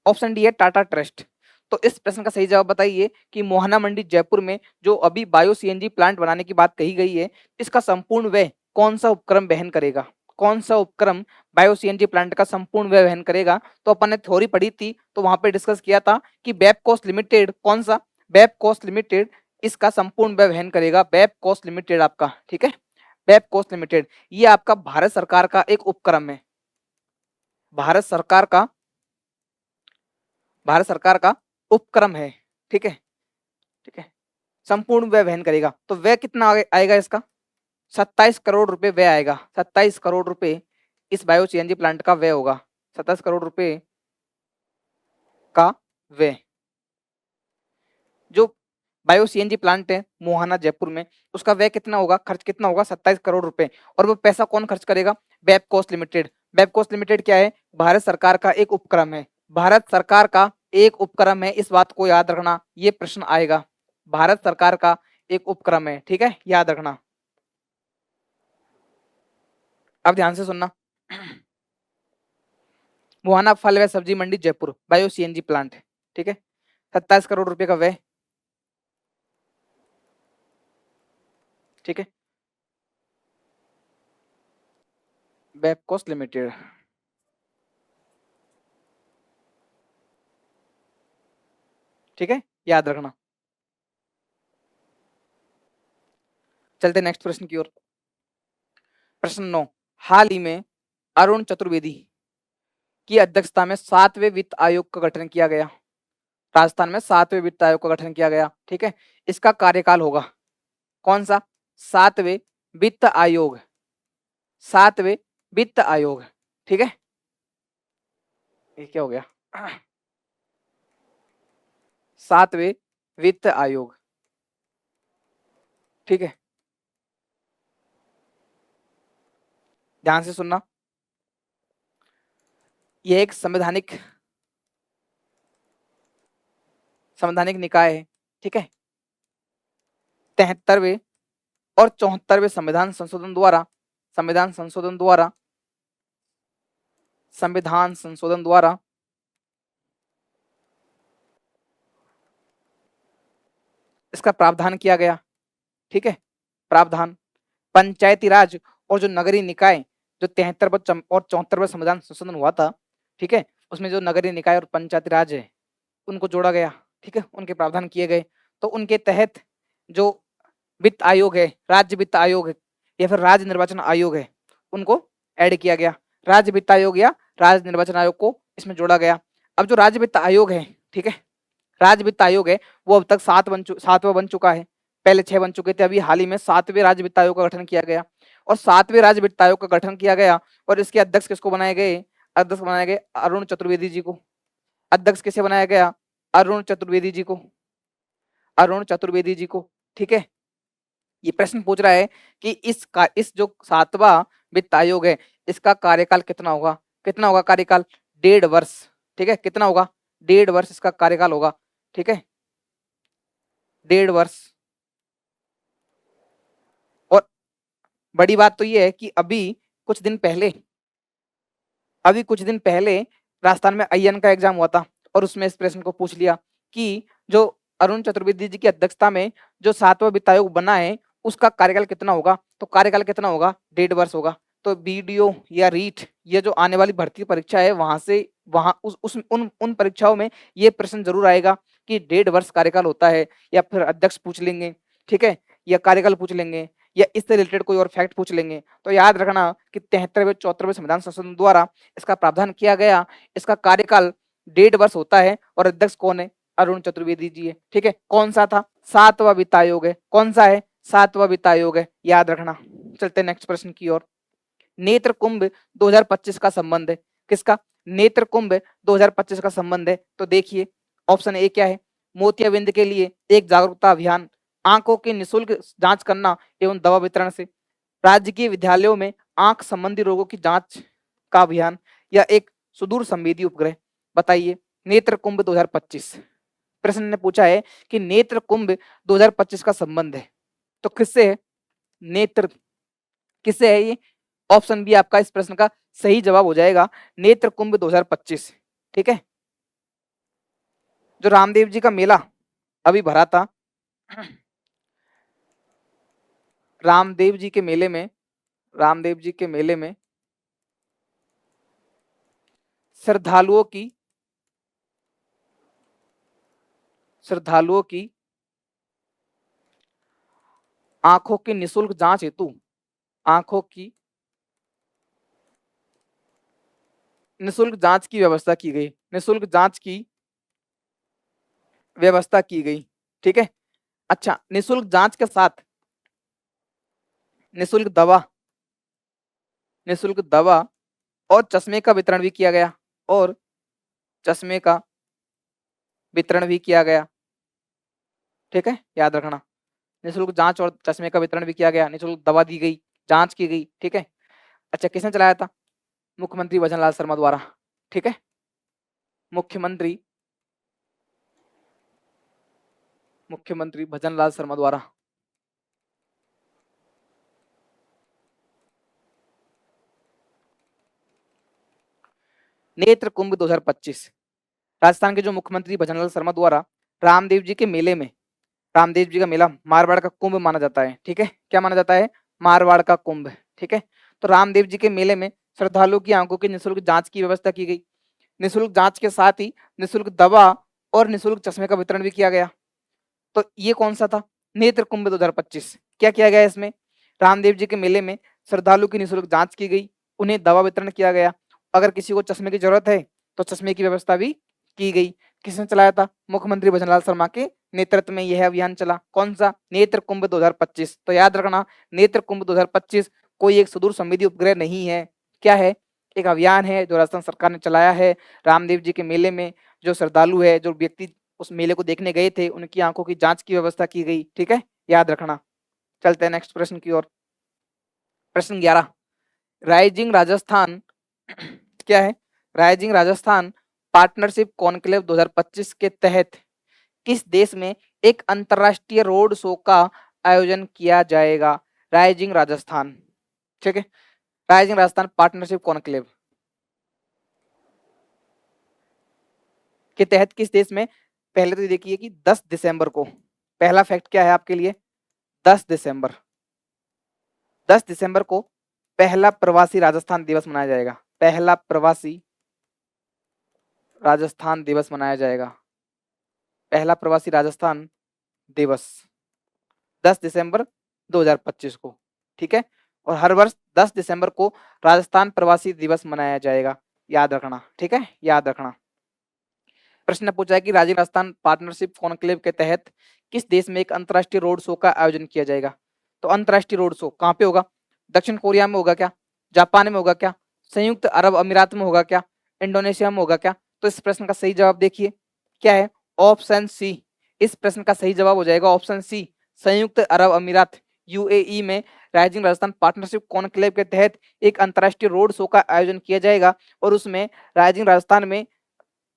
S1: ऑप्शन डी है टाटा ट्रस्ट। तो इस प्रश्न का सही जवाब बताइए कि मोहाना मंडी जयपुर में जो अभी बायो सीएनजी प्लांट बनाने की बात कही गई है, इसका संपूर्ण व्यय कौन सा उपक्रम वहन करेगा? कौन सा उपक्रम बायो सीएनजी प्लांट का संपूर्ण व्यय वहन करेगा? तो अपन ने थ्योरी पढ़ी थी, तो वहां पे डिस्कस किया था कि वेबकॉस्ट लिमिटेड, कौन सा? वेबकॉस्ट लिमिटेड इसका संपूर्ण व्यय वहन करेगा। वेबकॉस्ट लिमिटेड आपका, ठीक है, वेबकॉस्ट लिमिटेड ये आपका भारत सरकार का एक उपक्रम है। भारत सरकार का उपक्रम है। ठीक है, ठीक है, संपूर्ण व्यय वहन करेगा। तो व्यय कितना आएगा इसका? 27 करोड़ रुपए व्यय आएगा। 27 करोड़ रुपए इस बायो सीएनजी प्लांट का व्यय होगा। 27 करोड़ रुपए का व्यय। जो बायो सीएनजी प्लांट है मोहाना जयपुर में, उसका व्यय कितना होगा, खर्च कितना होगा? 27 करोड़ रुपए। और वो पैसा कौन खर्च करेगा? वेबकॉस्ट लिमिटेड। वेबकॉस्ट लिमिटेड क्या है? भारत सरकार का एक उपक्रम है। भारत सरकार का एक उपक्रम है, इस बात को याद रखना, ये प्रश्न आएगा। भारत सरकार का एक उपक्रम है। ठीक है, याद रखना। अब ध्यान से सुनना। मोहाना फल व सब्जी मंडी जयपुर बायो सीएनजी प्लांट। ठीक है, 27 करोड़ रुपए का व्यय। ठीक है, वेबकॉस्ट लिमिटेड। ठीक है, याद रखना। चलते नेक्स्ट प्रश्न की ओर। प्रश्न 9, हाल ही में अरुण चतुर्वेदी की अध्यक्षता में 7वें वित्त आयोग का गठन किया गया। राजस्थान में 7वें वित्त आयोग का गठन किया गया। ठीक है, इसका कार्यकाल होगा कौन सा? 7वें वित्त आयोग। 7वें वित्त आयोग। ठीक है, ये क्या हो गया? 7वें वित्त आयोग। ठीक है, ध्यान से सुनना। यह एक संवैधानिक निकाय है। ठीक है, 73वें और 74वें संविधान संशोधन द्वारा इसका प्रावधान किया गया। ठीक है, प्रावधान पंचायती राज और जो नगरीय निकाय, जो 73 और 74वां संविधान संशोधन हुआ था, ठीक है, उसमें जो नगरीय निकाय और पंचायती राज है उनको जोड़ा गया। ठीक है, उनके प्रावधान किए गए। तो उनके तहत जो वित्त आयोग है, राज्य वित्त आयोग है या फिर राज्य निर्वाचन आयोग है, उनको ऐड किया गया। राज्य वित्त आयोग या राज्य निर्वाचन आयोग को इसमें जोड़ा गया। अब जो राज्य वित्त आयोग है, ठीक है, राज्य वित्त आयोग है वो अब तक 7वां बन चुका है, पहले 6 बन चुके थे, अभी हाल ही में 7वें राज्य वित्त आयोग का गठन किया गया। और 7वें राज्य वित्त आयोग का गठन किया गया और इसके अध्यक्ष किसको बनाए गए? अध्यक्ष बनाए गए अरुण चतुर्वेदी जी को। अध्यक्ष किसे बनाया गया? अरुण चतुर्वेदी जी को, अरुण चतुर्वेदी जी को। ठीक है, ये प्रश्न पूछ रहा है कि इस जो 7वां वित्त आयोग है इसका कार्यकाल कितना होगा? कितना होगा कार्यकाल? 1.5 वर्ष। ठीक है, कितना होगा? 1.5 वर्ष इसका कार्यकाल होगा। ठीक है, 1.5 वर्ष। और बड़ी बात तो ये है कि कुछ दिन पहले अभी कुछ दिन पहले राजस्थान में IAN का एग्जाम हुआ था और उसमें इस प्रश्न को पूछ लिया कि जो अरुण चतुर्वेदी जी की अध्यक्षता में जो 7वां वित्त आयोग बना है उसका कार्यकाल कितना होगा? तो कार्यकाल कितना होगा? 1.5 वर्ष होगा। तो BDO या रीट ये जो आने वाली भर्ती परीक्षा है वहां उन परीक्षाओं में ये प्रश्न जरूर आएगा कि 1.5 वर्ष कार्यकाल होता है, या फिर अध्यक्ष पूछ लेंगे, ठीक है, या कार्यकाल पूछ लेंगे, या इससे रिलेटेड कोई और फैक्ट पूछ लेंगे। तो याद रखना कि 73वें 74वें संविधान संशोधन द्वारा इसका प्रावधान किया गया, इसका कार्यकाल 1.5 वर्ष होता है और अध्यक्ष कौन है? अरुण चतुर्वेदी जी है। ठीक है, कौन सा था? 7वां वित्त आयोग है। कौन सा है? 7वां वित्त आयोग है, याद रखना। चलते नेक्स्ट प्रश्न की ओर। नेत्र कुंभ 2025 का संबंध है किसका? नेत्र कुंभ 2025 का संबंध है। तो देखिए ऑप्शन ए क्या है? मोतियाबिंद के लिए एक जागरूकता अभियान, आंखों की निःशुल्क जांच करना एवं दवा वितरण से, राजकीय विद्यालयों में आंख संबंधी रोगों की जांच का अभियान, या एक सुदूर संवेदी उपग्रह। बताइए, नेत्र कुंभ 2025 प्रश्न ने पूछा है कि नेत्र कुंभ 2025 का संबंध है तो किससे है? नेत्र किससे है ये? ऑप्शन बी आपका इस प्रश्न का सही जवाब हो जाएगा, नेत्र कुंभ 2025। ठीक है, जो रामदेव जी का मेला अभी भरा था, रामदेव जी के मेले में श्रद्धालुओं की आंखों की निःशुल्क जांच हेतु आंखों की निःशुल्क जांच की व्यवस्था की गई, निःशुल्क जांच की व्यवस्था की गई। ठीक है, अच्छा, निःशुल्क जांच के साथ निःशुल्क दवा और चश्मे का वितरण भी किया गया, और चश्मे का वितरण भी किया गया। ठीक है, याद रखना, निःशुल्क जांच और चश्मे का वितरण भी किया गया, निःशुल्क दवा दी गई, जांच की गई। ठीक है, अच्छा, किसने चलाया था? मुख्यमंत्री भजनलाल शर्मा द्वारा। ठीक है, मुख्यमंत्री भजनलाल शर्मा द्वारा। नेत्र कुंभ 2025 राजस्थान के जो मुख्यमंत्री भजनलाल शर्मा द्वारा रामदेव जी के मेले में, रामदेव जी का मेला मारवाड़ का कुंभ माना जाता है। ठीक है, क्या माना जाता है? मारवाड़ का कुंभ। ठीक है, तो रामदेव जी के मेले में श्रद्धालुओं की आंखों की निःशुल्क जांच की व्यवस्था की गई, निःशुल्क जांच के साथ ही निःशुल्क दवा और निःशुल्क चश्मे का वितरण भी किया गया। तो ये कौन सा था? नेत्र कुंभ 2025। क्या किया गया इसमें? रामदेव जी के मेले में श्रद्धालु की निःशुल्क जांच की गई, उन्हें दवा वितरण किया गया, अगर किसी को चश्मे की जरूरत है तो चश्मे की व्यवस्था भी की गई। किसने चलाया था? मुख्यमंत्री भजनलाल शर्मा के नेतृत्व में यह अभियान चला। कौन सा? नेत्र कुंभ 2025। तो याद रखना, नेत्र कुंभ 2025 कोई एक सुदूर संवेदी उपग्रह नहीं है, क्या है? एक अभियान है जो राजस्थान सरकार ने चलाया है। रामदेव जी के मेले में जो श्रद्धालु है, जो व्यक्ति उस मेले को देखने गए थे, उनकी आंखों की जांच की व्यवस्था की गई। ठीक है, याद रखना। चलते हैं नेक्स्ट प्रश्न की ओर। प्रश्न 11, राइजिंग राजस्थान क्या है? राइजिंग राजस्थान पार्टनरशिप कॉन्क्लेव 2025 के तहत किस देश में एक अंतरराष्ट्रीय रोड शो का आयोजन किया जाएगा? राइजिंग राजस्थान, ठीक है, राइजिंग राजस्थान पार्टनरशिप कॉन्क्लेव के तहत किस देश में? पहले तो देखिए कि 10 दिसंबर को, पहला फैक्ट क्या है आपके लिए? 10 दिसंबर 10 दिसंबर को पहला प्रवासी राजस्थान दिवस मनाया जाएगा। पहला प्रवासी राजस्थान दिवस मनाया जाएगा। पहला प्रवासी राजस्थान दिवस 10 दिसंबर 2025 को। ठीक है, और हर वर्ष 10 दिसंबर को राजस्थान प्रवासी दिवस मनाया जाएगा, याद रखना। ठीक है, याद रखना। प्रश्न पूछा है कि राज्य राजस्थान पार्टनरशिप कॉन्क्लेव के तहत किस देश में एक अंतर्राष्ट्रीय रोड शो का आयोजन किया जाएगा? तो अंतर्राष्ट्रीय रोड शो कहाँ पे होगा? दक्षिण कोरिया में होगा क्या? जापान में होगा क्या? संयुक्त अरब अमीरात में होगा क्या? इंडोनेशिया में होगा क्या? तो इस प्रश्न का सही जवाब देखिए क्या है, ऑप्शन सी। इस प्रश्न का सही जवाब हो जाएगा ऑप्शन सी, संयुक्त अरब अमीरात यूएई में राइजिंग राजस्थान पार्टनरशिप कॉन्क्लेव के तहत एक अंतर्राष्ट्रीय रोड शो का आयोजन किया जाएगा और उसमें राइजिंग राजस्थान में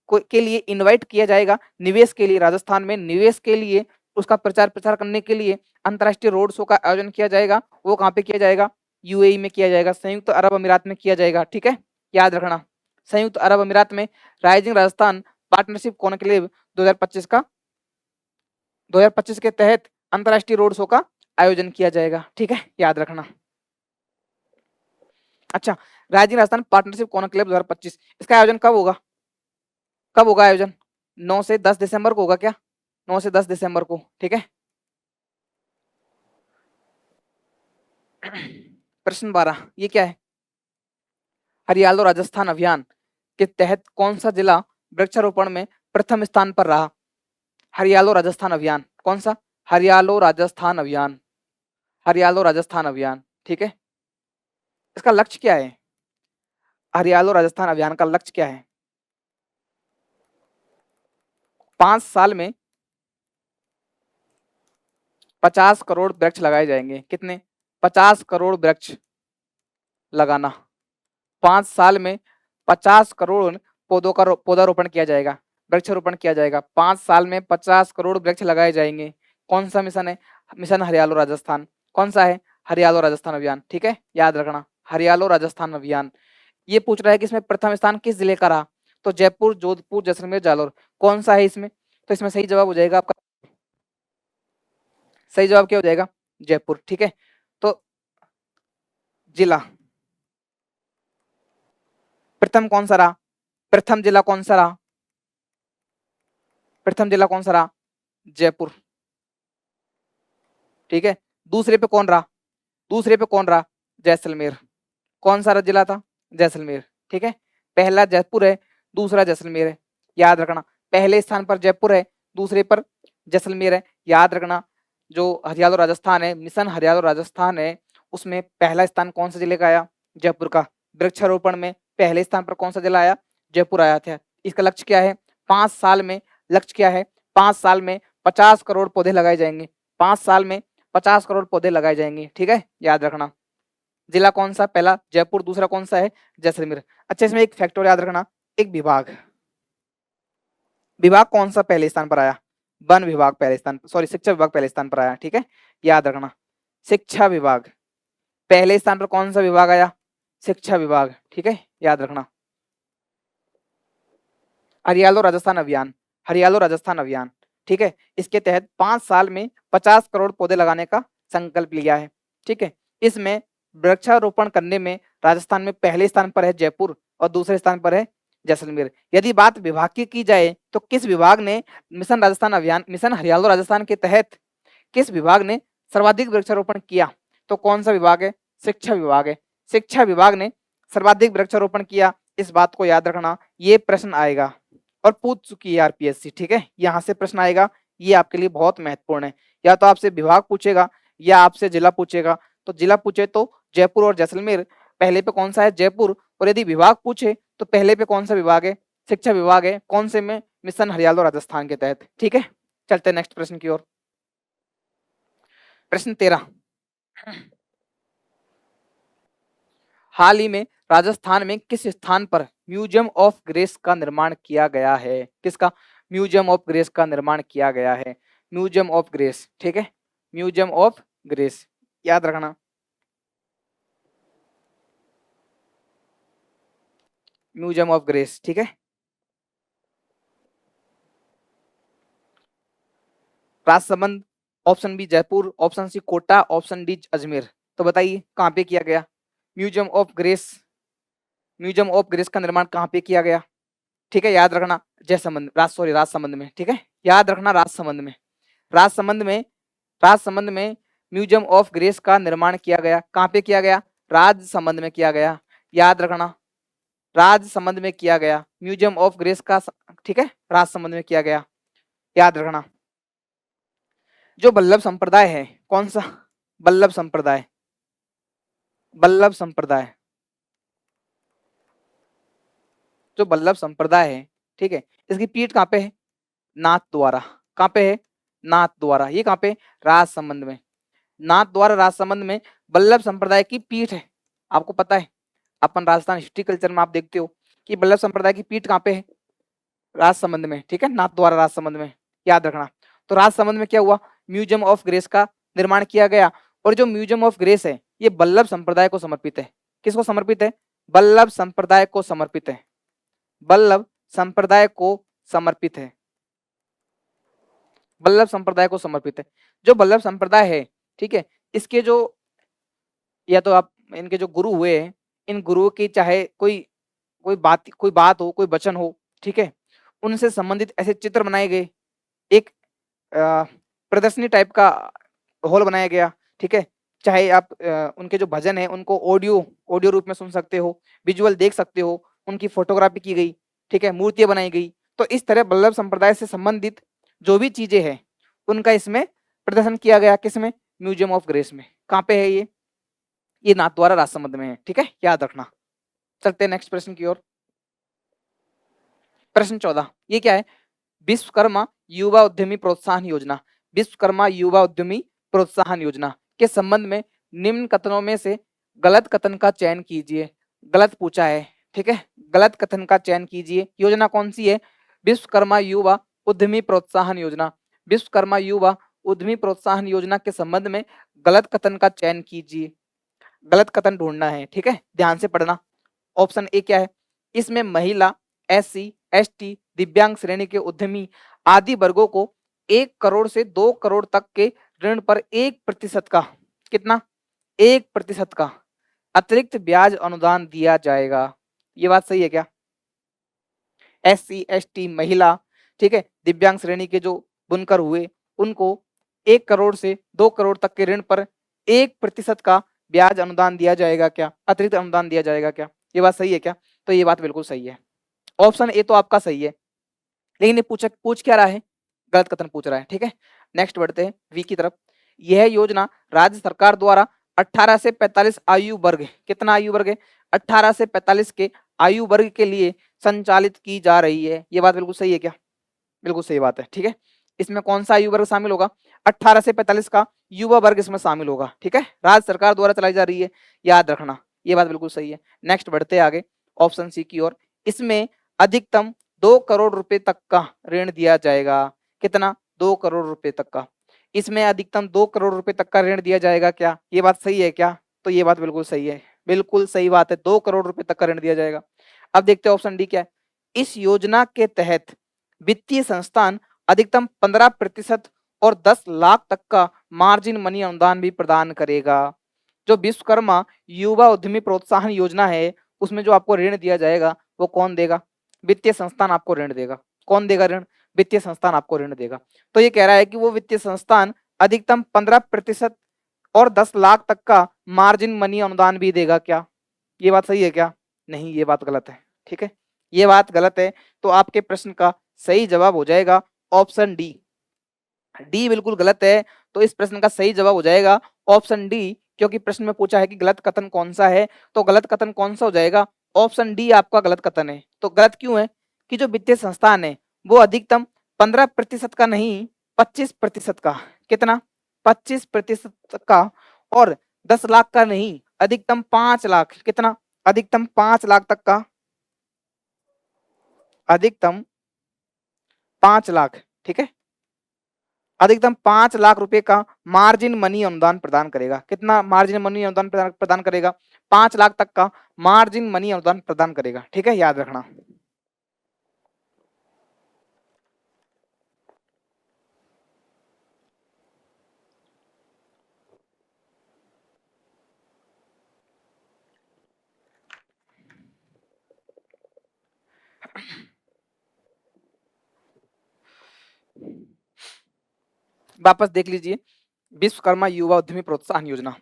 S1: के लिए इनवाइट किया जाएगा, निवेश के लिए, राजस्थान में निवेश के लिए, उसका प्रचार प्रसार करने के लिए अंतर्राष्ट्रीय रोड शो का आयोजन किया जाएगा। वो कहाँ पे किया जाएगा? यूएई में किया जाएगा, संयुक्त अरब अमीरात में किया जाएगा। ठीक है, याद रखना, संयुक्त अरब अमीरात में राइजिंग राजस्थान पार्टनरशिप कॉन्क्लेव 2025 के तहत अंतर्राष्ट्रीय रोड शो का आयोजन किया जाएगा। ठीक है, याद रखना। अच्छा, राइजिंग राजस्थान पार्टनरशिप कॉन्क्लेव 2025 इसका आयोजन कब होगा? कब होगा आयोजन? 9 से 10 दिसंबर को होगा क्या? 9 से 10 दिसंबर को। ठीक है, प्रश्न 12 ये क्या है? हरियालो राजस्थान अभियान के तहत कौन सा जिला वृक्षारोपण में प्रथम स्थान पर रहा? हरियालो राजस्थान अभियान कौन सा? हरियालो राजस्थान अभियान, हरियालो राजस्थान अभियान। ठीक है, इसका लक्ष्य क्या है? हरियालो राजस्थान अभियान का लक्ष्य क्या है? 5 साल में 50 करोड़ वृक्ष लगाए जाएंगे। कितने? 50 करोड़ वृक्ष लगाना। 5 साल में 50 करोड़ पौधों का पौधारोपण किया जाएगा, वृक्षारोपण किया जाएगा। 5 साल में 50 करोड़ वृक्ष लगाए जाएंगे। कौन सा मिशन है? मिशन हरियालो राजस्थान। कौन सा है? हरियालो राजस्थान अभियान। ठीक है, याद रखना, हरियालो राजस्थान अभियान। ये पूछ रहा है कि इसमें प्रथम स्थान किस जिले का रहा? तो जयपुर, जोधपुर, जैसलमेर, जालौर। कौन सा है इसमें? तो इसमें सही जवाब हो जाएगा आपका, सही जवाब क्या हो जाएगा? जयपुर। ठीक है, तो जिला प्रथम कौन सा रहा? प्रथम जिला कौन सा रहा? प्रथम जिला कौन सा रहा? जयपुर। ठीक है, दूसरे पे कौन रहा? दूसरे पे कौन रहा? जैसलमेर। कौन सा जिला था? जैसलमेर। ठीक है, पहला जयपुर है, दूसरा जैसलमेर है। याद रखना, पहले स्थान पर जयपुर है, दूसरे पर जैसलमेर है। याद रखना, जो हरियालो राजस्थान है, मिशन हरियालो राजस्थान है, उसमें पहला स्थान कौन सा जिले का आया? जयपुर का। वृक्षारोपण में पहले स्थान पर कौन सा जिला आया? जयपुर आया था। इसका लक्ष्य क्या है? 5 साल में लक्ष्य क्या है? 5 साल में 50 करोड़ पौधे लगाए जाएंगे। 5 साल में 50 करोड़ पौधे लगाए जाएंगे। ठीक है, याद रखना। जिला कौन सा? पहला जयपुर, दूसरा कौन सा है? जैसलमेर। अच्छा, इसमें एक फैक्टर याद रखना, एक विभाग, विभाग कौन सा पहले स्थान पर आया? वन विभाग पहले स्थान, सॉरी शिक्षा विभाग पहले स्थान पर आया। ठीक है, याद रखना, शिक्षा विभाग पहले स्थान पर। कौन सा विभाग आया? शिक्षा विभाग। ठीक है, याद रखना। हरियालो राजस्थान अभियान, हरियालो राजस्थान अभियान। ठीक है, इसके तहत 5 साल में 50 करोड़ पौधे लगाने का संकल्प लिया है। ठीक है, इसमें वृक्षारोपण करने में राजस्थान में पहले स्थान पर है जयपुर और दूसरे स्थान पर है जैसलमेर। यदि बात विभाग की जाए तो किस विभाग ने मिशन राजस्थान अभियान, मिशन हरियालो राजस्थान के तहत किस विभाग ने सर्वाधिक वृक्षारोपण किया? तो कौन सा विभाग है? शिक्षा विभाग है। शिक्षा विभाग ने सर्वाधिक वृक्षारोपण किया। इस बात को याद रखना, ये प्रश्न आएगा और पूछ चुकी है आरपीएससी। ठीक है, यहाँ से प्रश्न आएगा, ये आपके लिए बहुत महत्वपूर्ण है। या तो आपसे विभाग पूछेगा या आपसे जिला पूछेगा। तो जिला पूछे तो जयपुर और जैसलमेर, पहले पे कौन सा है? जयपुर। और यदि विभाग पूछे तो पहले पे कौन सा विभाग है? शिक्षा विभाग है। कौन से में? मिशन हरियालो राजस्थान के तहत। ठीक है, चलते हैं नेक्स्ट प्रश्न की ओर। प्रश्न 13, हाल ही में राजस्थान में किस स्थान पर म्यूजियम ऑफ ग्रेस का निर्माण किया गया है? किसका? म्यूजियम ऑफ ग्रेस का निर्माण किया गया है। Museum of grace. ठीक है, म्यूजियम ऑफ ग्रेस, याद रखना, म्यूजियम ऑफ ग्रेस। ठीक है, Rajsamand, option B Jaipur, option C Kota, option D Ajmer. तो बताइए कहाँ पे किया गया museum of grace? Museum of grace का निर्माण कहाँ पे किया गया? ठीक है, याद रखना, जयसमंद, राजसमंद में। ठीक है, याद रखना, राजसमंद में। राजसमंद में, राजसमंद में म्यूजियम ऑफ ग्रेस का निर्माण किया गया। कहाँ पे किया गया? राजसमंद में किया गया। याद रखना, राजसमंद में किया गया, म्यूजियम ऑफ ग्रेस का, ठीक है, राजसमंद में किया गया, याद रखना। जो बल्लभ संप्रदाय है, कौन सा? बल्लभ संप्रदाय, बल्लभ संप्रदाय, जो बल्लभ संप्रदाय है, ठीक है, इसकी पीठ कहाँ पे है? नाथ द्वारा। कहाँ पे है? नाथ द्वारा। ये कहाँ पे? राजसमंद में। नाथ द्वारा राजसमंद में बल्लभ संप्रदाय की पीठ है। आपको पता है, अपन राजस्थान हिस्ट्री कल्चर में आप देखते हो कि बल्लभ संप्रदाय की पीठ कहाँ पे है? राजसमंद में, ठीक है, नाथ द्वारा राजसमंद में, याद रखना। तो राजसमंद में क्या हुआ? म्यूजियम ऑफ ग्रेस का निर्माण किया गया। और जो म्यूजियम ऑफ ग्रेस है ये बल्लभ संप्रदाय को समर्पित है। किसको समर्पित है? बल्लभ संप्रदाय को समर्पित है। बल्लभ संप्रदाय को समर्पित है। बल्लभ संप्रदाय को समर्पित है। जो बल्लभ संप्रदाय है, ठीक है, इसके जो, या तो आप इनके जो गुरु हुए हैं, इन गुरुओं की चाहे कोई बात हो, कोई वचन हो, ठीक है, उनसे संबंधित ऐसे चित्र बनाए गए, एक प्रदर्शनी टाइप का हॉल बनाया गया, ठीक है, चाहे आप उनके जो भजन है उनको ऑडियो रूप में सुन सकते हो, विजुअल देख सकते हो, उनकी फोटोग्राफी की गई, ठीक है, मूर्तियां बनाई गई। तो इस तरह बल्लभ संप्रदाय से संबंधित जो भी चीजें हैं उनका इसमें प्रदर्शन किया गया। किसमें? म्यूजियम ऑफ ग्रेस में। कहाँ पे है ये नाथ द्वारा राजसमंद में है, ठीक है, याद रखना। चलते हैं नेक्स्ट प्रश्न की ओर। प्रश्न 14, ये क्या है? विश्वकर्मा युवा उद्यमी प्रोत्साहन योजना। विश्वकर्मा युवा उद्यमी प्रोत्साहन योजना के संबंध में निम्न कथनों में से गलत कथन का चयन कीजिए। गलत पूछा है, ठीक है, गलत कथन का चयन कीजिए। योजना कौन सी है? विश्वकर्मा युवा उद्यमी प्रोत्साहन योजना। विश्वकर्मा युवा उद्यमी प्रोत्साहन योजना के संबंध में गलत कथन का चयन कीजिए। गलत कथन ढूंढना है, ठीक है, ध्यान से पढ़ना। ऑप्शन ए क्या है? इसमें महिला, एससी, एसटी, दिव्यांग श्रेणी के उद्यमी आदि वर्गों को 1 करोड़ से 2 करोड़ तक के ऋण पर 1% का, कितना? 1% का अतिरिक्त ब्याज अनुदान दिया जाएगा। ये बात सही है क्या? एससी, एसटी, महिला, ठीक है, दिव्यांग श्रेणी के जो बुनकर हुए उनको 1 करोड़ से 2 करोड़ तक के ऋण पर 1% का ब्याज अनुदान दिया जाएगा क्या? अतिरिक्त अनुदान दिया जाएगा क्या? ये बात सही है क्या? तो ये बात बिल्कुल सही है। ऑप्शन ए तो आपका सही है, लेकिन ये पूछ क्या रहा है? गलत कथन पूछ रहा है, ठीक है। नेक्स्ट बढ़ते हैं वी की तरफ। यह योजना राज्य सरकार द्वारा 18 से 45 आयु वर्ग, कितना आयु वर्ग है? 18 से 45 के आयु वर्ग के लिए संचालित की जा रही है। ये बात बिल्कुल सही है क्या? बिल्कुल सही बात है, ठीक है। इसमें कौन सा आयु वर्ग शामिल होगा? 18 से 45 का युवा वर्ग इसमें शामिल होगा, ठीक है, राज्य सरकार द्वारा चलाई जा रही है, याद रखना। ये बात बिल्कुल सही है। नेक्स्ट बढ़ते हैं आगे ऑप्शन सी की ओर। इसमें अधिकतम 2 करोड़ रुपए तक का ऋण दिया जाएगा। कितना? 2 करोड़ रुपए तक का। इसमें अधिकतम 2 करोड़ रुपए तक का ऋण दिया जाएगा क्या? ये बात सही है क्या? तो ये बात बिल्कुल सही है, बिल्कुल सही बात है, 2 करोड़ रुपए तक का ऋण दिया जाएगा। अब देखते हैं ऑप्शन डी क्या है। इस योजना के तहत वित्तीय संस्थान अधिकतम 15% और 10 लाख तक का मार्जिन मनी अनुदान भी प्रदान करेगा। जो विश्वकर्मा युवा उद्यमी प्रोत्साहन योजना है उसमें जो आपको ऋण दिया जाएगा वो कौन देगा? वित्तीय संस्थान आपको ऋण देगा। कौन देगा ऋण? वित्तीय संस्थान आपको ऋण देगा। तो ये कह रहा है कि वो वित्तीय संस्थान अधिकतम 15% और 10 लाख तक का मार्जिन मनी अनुदान भी देगा क्या? ये बात सही है क्या? नहीं, ये बात गलत है, ठीक है, ये बात गलत है। तो आपके प्रश्न का सही जवाब हो जाएगा ऑप्शन डी। डी बिल्कुल गलत है, तो इस प्रश्न का सही जवाब हो जाएगा ऑप्शन डी, क्योंकि प्रश्न में पूछा है कि गलत कथन कौन सा है, तो गलत कथन कौन सा हो जाएगा? ऑप्शन डी आपका गलत कथन है। तो गलत क्यों है? कि जो वित्तीय संस्थान है वो अधिकतम 15% का नहीं, 25% का, कितना? 25% का, और 10 लाख का नहीं, अधिकतम 5 लाख, कितना? अधिकतम 5 लाख तक का, अधिकतम 5 लाख, ठीक है, अधिकतम 5 लाख रुपए का मार्जिन मनी अनुदान प्रदान करेगा। कितना मार्जिन मनी अनुदान प्रदान करेगा? 5 लाख तक का मार्जिन मनी अनुदान प्रदान करेगा, ठीक है, याद रखना। वापस देख लीजिए विश्वकर्मा युवा उद्यमी प्रोत्साहन योजना,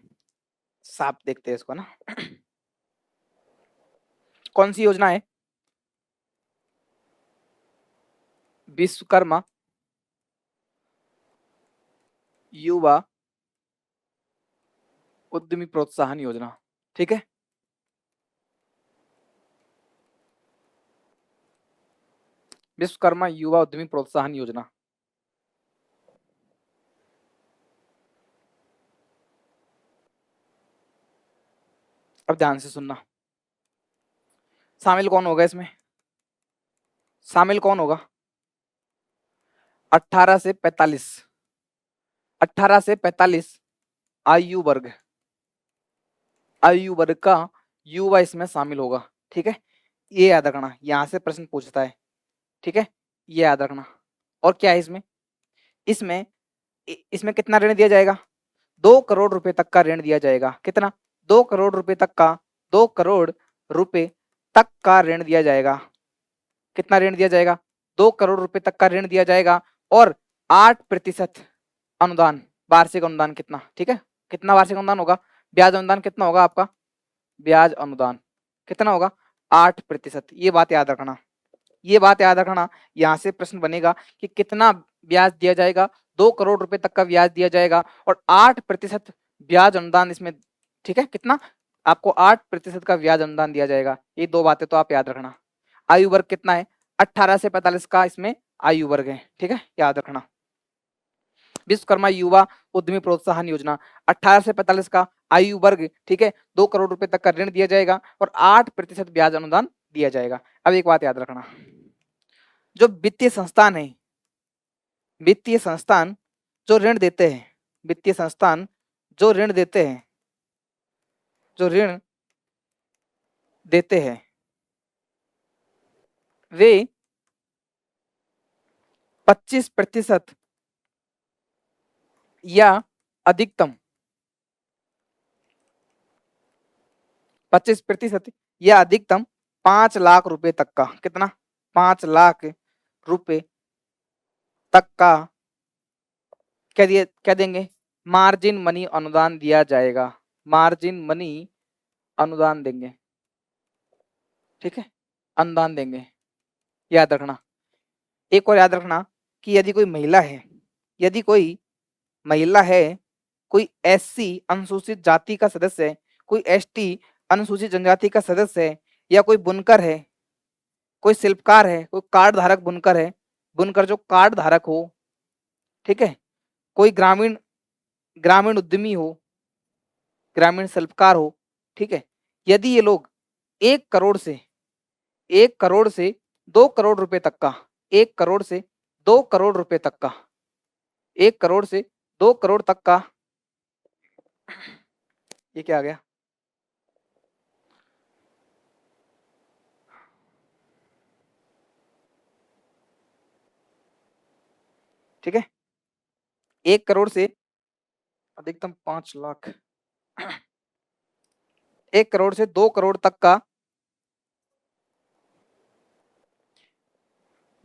S1: साफ देखते हैं इसको ना। कौन सी योजना है? विश्वकर्मा युवा उद्यमी प्रोत्साहन योजना, ठीक है। विश्वकर्मा युवा उद्यमी प्रोत्साहन योजना। अब ध्यान से सुनना, शामिल कौन होगा इसमें? शामिल कौन होगा? 18 से 45, 18 से 45 आयु वर्ग, आयु वर्ग का युवा इसमें शामिल होगा, ठीक है। ये याद रखना, यहां से प्रश्न पूछता है, ठीक है, ये याद रखना। और क्या है इसमें? इसमें इसमें कितना ऋण दिया जाएगा? 2 करोड़ रुपए तक का ऋण दिया जाएगा। कितना? 2 करोड़ रुपए तक का, 2 करोड़ रुपए तक का ऋण दिया जाएगा। कितना ऋण दिया जाएगा? 2 करोड़ रुपए तक का ऋण दिया जाएगा और 8% अनुदान, वार्षिक अनुदान कितना, ठीक है। कितना वार्षिक अनुदान होगा? ब्याज अनुदान कितना होगा आपका? ब्याज अनुदान कितना होगा? 8%। ये बात याद रखना, ये बात याद रखना। यहाँ से प्रश्न बनेगा कि कितना ब्याज दिया जाएगा? 2 करोड़ रुपए तक का ब्याज दिया जाएगा और 8% ब्याज अनुदान इसमें, ठीक है। कितना? आपको 8% का ब्याज अनुदान दिया जाएगा। ये दो बातें तो आप याद रखना। आयु वर्ग कितना है? 18 से 45 का इसमें आयु वर्ग है, ठीक है, याद रखना। विश्वकर्मा युवा उद्यमी प्रोत्साहन योजना, 18 से 45 का आयु वर्ग, ठीक है, 2 करोड़ रुपए तक का ऋण दिया जाएगा और 8% ब्याज अनुदान दिया जाएगा। अब एक बात याद रखना, जो वित्तीय संस्थान है, वित्तीय संस्थान जो ऋण देते हैं, वित्तीय संस्थान जो ऋण देते हैं, जो ऋण देते हैं, वे 25% या अधिकतम 25% या अधिकतम 5 लाख रुपए तक का, कितना? 5 लाख रुपए तक का क्या देंगे? मार्जिन मनी अनुदान दिया जाएगा। मार्जिन मनी अनुदान देंगे, ठीक है, अनुदान देंगे, याद रखना। एक और याद रखना कि यदि कोई महिला है, यदि कोई महिला है, कोई एससी अनुसूचित जाति का सदस्य है, कोई एसटी अनुसूचित जनजाति का सदस्य है, या कोई बुनकर है, कोई शिल्पकार है, कोई कार्ड धारक बुनकर है, बुनकर जो कार्ड धारक हो, ठीक है, कोई ग्रामीण ग्रामीण उद्यमी हो, ग्रामीण शिल्पकार हो, ठीक है, यदि ये लोग 1 करोड़ से 1 करोड़ से 2 करोड़ रुपए तक का, 1 करोड़ से 2 करोड़ रुपए तक का, 1 करोड़ से 2 करोड़ तक का, ये क्या आ गया? ठीक है, 1 करोड़ से अधिकतम 5 लाख, 1 करोड़ से 2 करोड़ तक का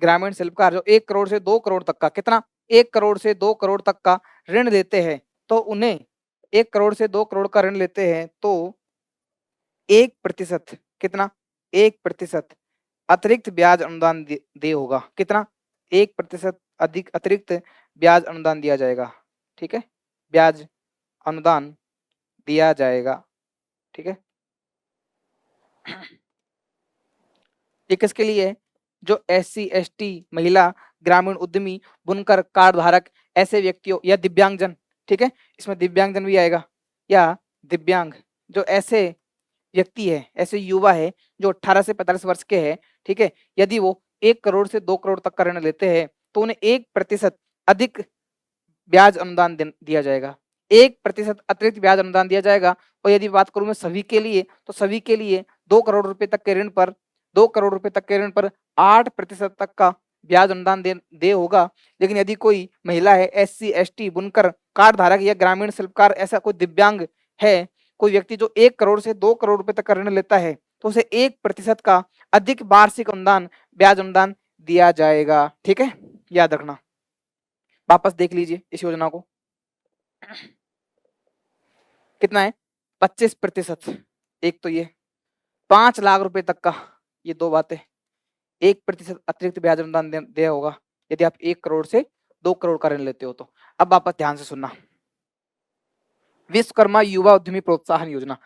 S1: ग्रामीण शिल्पकार जो 1 करोड़ से 2 करोड़ तक का, कितना? 1 करोड़ से 2 करोड़ तक का ऋण लेते हैं, तो उन्हें 1 करोड़ से 2 करोड़ का ऋण लेते हैं तो 1%, कितना? 1% अतिरिक्त ब्याज अनुदान दे होगा। कितना? 1% अधिक अतिरिक्त ब्याज अनुदान दिया जाएगा, ठीक है, ब्याज अनुदान दिया जाएगा, ठीक है। ये किसके लिए है? जो एससी एसटी महिला ग्रामीण उद्यमी बुनकर कार्ड धारक ऐसे व्यक्तियों या दिव्यांगजन, ठीक है, इसमें दिव्यांगजन भी आएगा, या दिव्यांग जो ऐसे व्यक्ति है, ऐसे युवा है जो 18 से 45 वर्ष के हैं, ठीक है, यदि वो 1 करोड़ से 2 करोड़ तक का ऋण लेते हैं तो उन्हें 1% अधिक ब्याज अनुदान दिया जाएगा, 1% अतिरिक्त ब्याज अनुदान दिया जाएगा। और यदि बात करूं मैं सभी के लिए, तो सभी के लिए 2 करोड़ रुपए तक के ऋण पर 2 करोड़ रुपए तक के ऋण पर 8% तक का ब्याज अनुदान दे होगा। लेकिन यदि कोई महिला है, एससी एसटी बुनकर कार्ड धारक या ग्रामीण शिल्पकार, ऐसा कोई दिव्यांग है, कोई व्यक्ति जो 1 करोड़ से 2 करोड़ रुपए तक का ऋण लेता है, तो उसे 1% का अधिक वार्षिक अनुदान, ब्याज अनुदान दिया जाएगा, ठीक है, याद रखना। वापस देख लीजिए इस योजना को, कितना है? 25%। एक तो ये 5 लाख रुपए तक का, ये दो बातें, 1% अतिरिक्त ब्याज अनुदान दिया होगा यदि आप 1 करोड़ से 2 करोड़ का ऋण लेते हो तो। अब वापस ध्यान से सुनना, विश्वकर्मा युवा उद्यमी प्रोत्साहन योजना,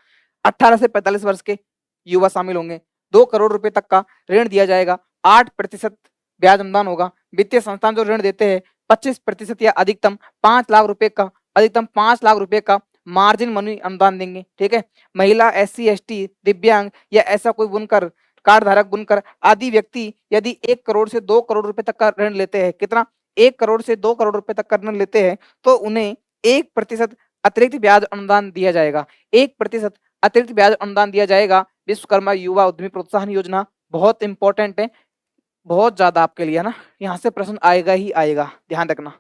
S1: 18 से 45 वर्ष के युवा शामिल होंगे, 2 करोड़ रुपए तक का ऋण दिया जाएगा, 8% ब्याज अनुदान होगा। वित्तीय संस्थान जो ऋण देते हैं 25% या अधिकतम 5 लाख रुपए का, अधिकतम 5 लाख रुपए का मार्जिन मनी अनुदान देंगे। ठीक है, महिला, SC ST, दिव्यांग या ऐसा कोई बुनकर, कार्ड धारक बुनकर आदि व्यक्ति यदि 1 करोड़ से 2 करोड़ रुपए तक का ऋण लेते हैं, कितना, 1 करोड़ से 2 करोड़ रुपए तक का ऋण लेते हैं, तो उन्हें 1% अतिरिक्त ब्याज अनुदान दिया जाएगा। 1% अतिरिक्त ब्याज अनुदान दिया जाएगा। विश्वकर्मा युवा उद्यमी प्रोत्साहन योजना बहुत इंपॉर्टेंट है, बहुत ज्यादा आपके लिए, है ना, यहाँ से प्रश्न आएगा ही आएगा, ध्यान रखना।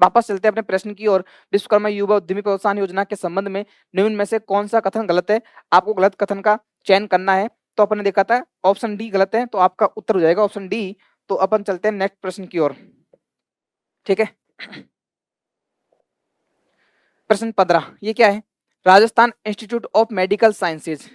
S1: वापस चलते हैं अपने प्रश्न की ओर। विश्वकर्मा युवा उद्यमी प्रोत्साहन योजना के संबंध में निम्न में से कौन सा कथन गलत है? आपको गलत कथन का चयन करना है। तो अपन ने देखा था ऑप्शन डी गलत है, तो आपका उत्तर हो जाएगा ऑप्शन डी। तो अपन चलते हैं नेक्स्ट प्रश्न की ओर। ठीक है, प्रश्न 15, ये क्या है? Rajasthan institute of medical sciences,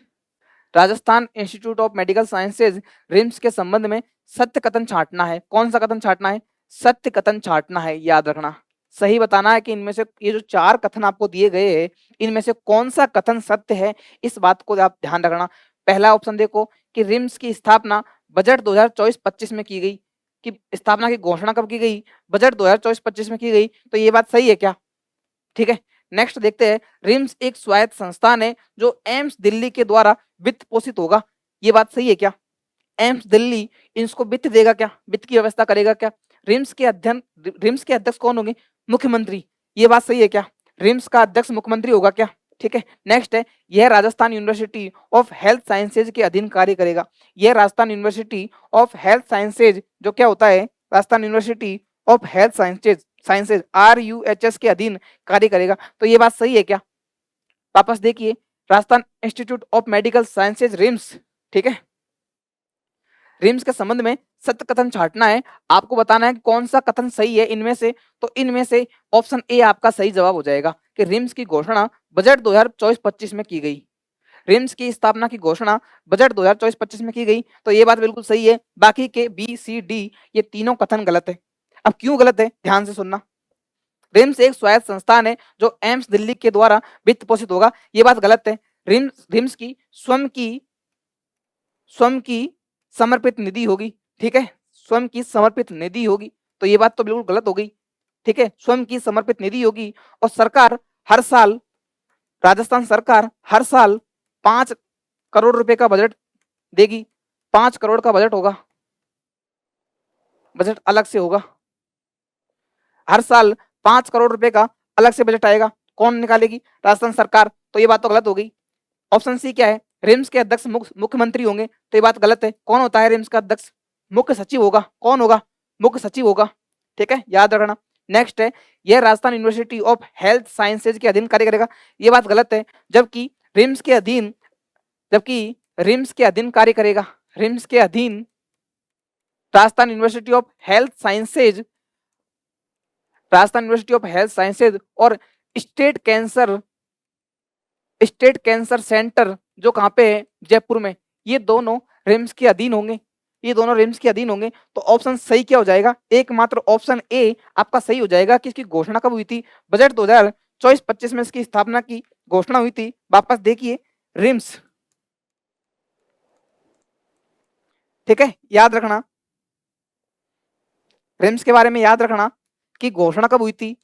S1: Rajasthan institute of medical sciences RIMS के संबंध में सत्य कथन छांटना है। कौन सा कथन छांटना है? सत्य कथन छांटना है, याद रखना। सही बताना है कि इनमें से ये जो 4 कथन आपको दिए गए हैं, इनमें से कौन सा कथन सत्य है, इस बात को आप ध्यान रखना। पहला ऑप्शन देखो कि रिम्स की स्थापना बजट 2024-25 में की गई, कि स्थापना की घोषणा कब की गई? बजट 2024-25 में की गई। तो ये बात सही है क्या? ठीक है, नेक्स्ट देखते हैं, रिम्स एक स्वायत्त संस्थान है जो एम्स दिल्ली के द्वारा वित्त पोषित होगा। ये बात सही है क्या? एम्स दिल्ली इसको वित्त देगा क्या? वित्त की व्यवस्था करेगा क्या? रिम्स के अध्यक्ष कौन होंगे? मुख्यमंत्री। ये बात सही है क्या? रिम्स का अध्यक्ष मुख्यमंत्री होगा क्या? ठीक है, नेक्स्ट है, यह Rajasthan university of health sciences के अधीन कार्य करेगा। यह Rajasthan university of health sciences जो क्या होता है? Rajasthan university of health sciences RUHS के अधीन कार्य करेगा। तो ये बात सही है क्या? वापस देखिए, Rajasthan institute of medical sciences RIMS, ठीक है, रिम्स के संबंध में सत्य कथन छांटना है। आपको बताना है कि कौन सा कथन सही है इनमें से। तो इनमें से ऑप्शन ए आपका सही जवाब हो जाएगा कि रिम्स की घोषणा बजट 2024-25 में की गई। रिम्स की स्थापना की घोषणा बजट 2024-25 में की गई, तो ये बात बिल्कुल सही है। बाकी के B, C, D ये तीनों कथन गलत है। अब क्यों गलत है, ध्यान से सुनना। रिम्स एक स्वायत्त संस्थान है जो एम्स दिल्ली के द्वारा वित्त पोषित होगा, ये बात गलत है। रिम्स की स्वयं की समर्पित निधि होगी। ठीक है, स्वयं की समर्पित निधि होगी, तो ये बात तो बिल्कुल गलत हो गई। ठीक है, स्वयं की समर्पित निधि होगी और सरकार हर साल, राजस्थान सरकार हर साल 5 करोड़ रुपए का बजट देगी। 5 करोड़ का बजट होगा, बजट अलग से होगा। हर साल 5 करोड़ रुपए का अलग से बजट आएगा। कौन निकालेगी? राजस्थान सरकार। तो ये बात तो गलत हो गई। ऑप्शन सी क्या है? रिम्स के अध्यक्ष मुख्यमंत्री होंगे, तो ये बात गलत है। कौन होता है रिम्स का अध्यक्ष? मुख्य सचिव होगा। कौन होगा? मुख्य सचिव होगा। ठीक है, याद रखना। नेक्स्ट है, यह Rajasthan university of health sciences के अधीन कार्य करेगा, ये बात गलत है। जबकि रिम्स के अधीन कार्य करेगा, रिम्स के अधीन Rajasthan university of health sciences, Rajasthan university of health sciences और स्टेट कैंसर सेंटर जो कहाँ पे है? जयपुर में। ये दोनों रिम्स के अधीन होंगे, ये दोनों रिम्स के अधीन होंगे। तो ऑप्शन सही क्या हो जाएगा? एकमात्र ऑप्शन ए आपका सही हो जाएगा कि इसकी घोषणा कब हुई थी? बजट 2024-25 में इसकी स्थापना की घोषणा हुई थी। वापस देखिए, रिम्स, ठीक है, याद रखना, रिम्स के बारे में याद रखना कि घोषणा कब हुई थी?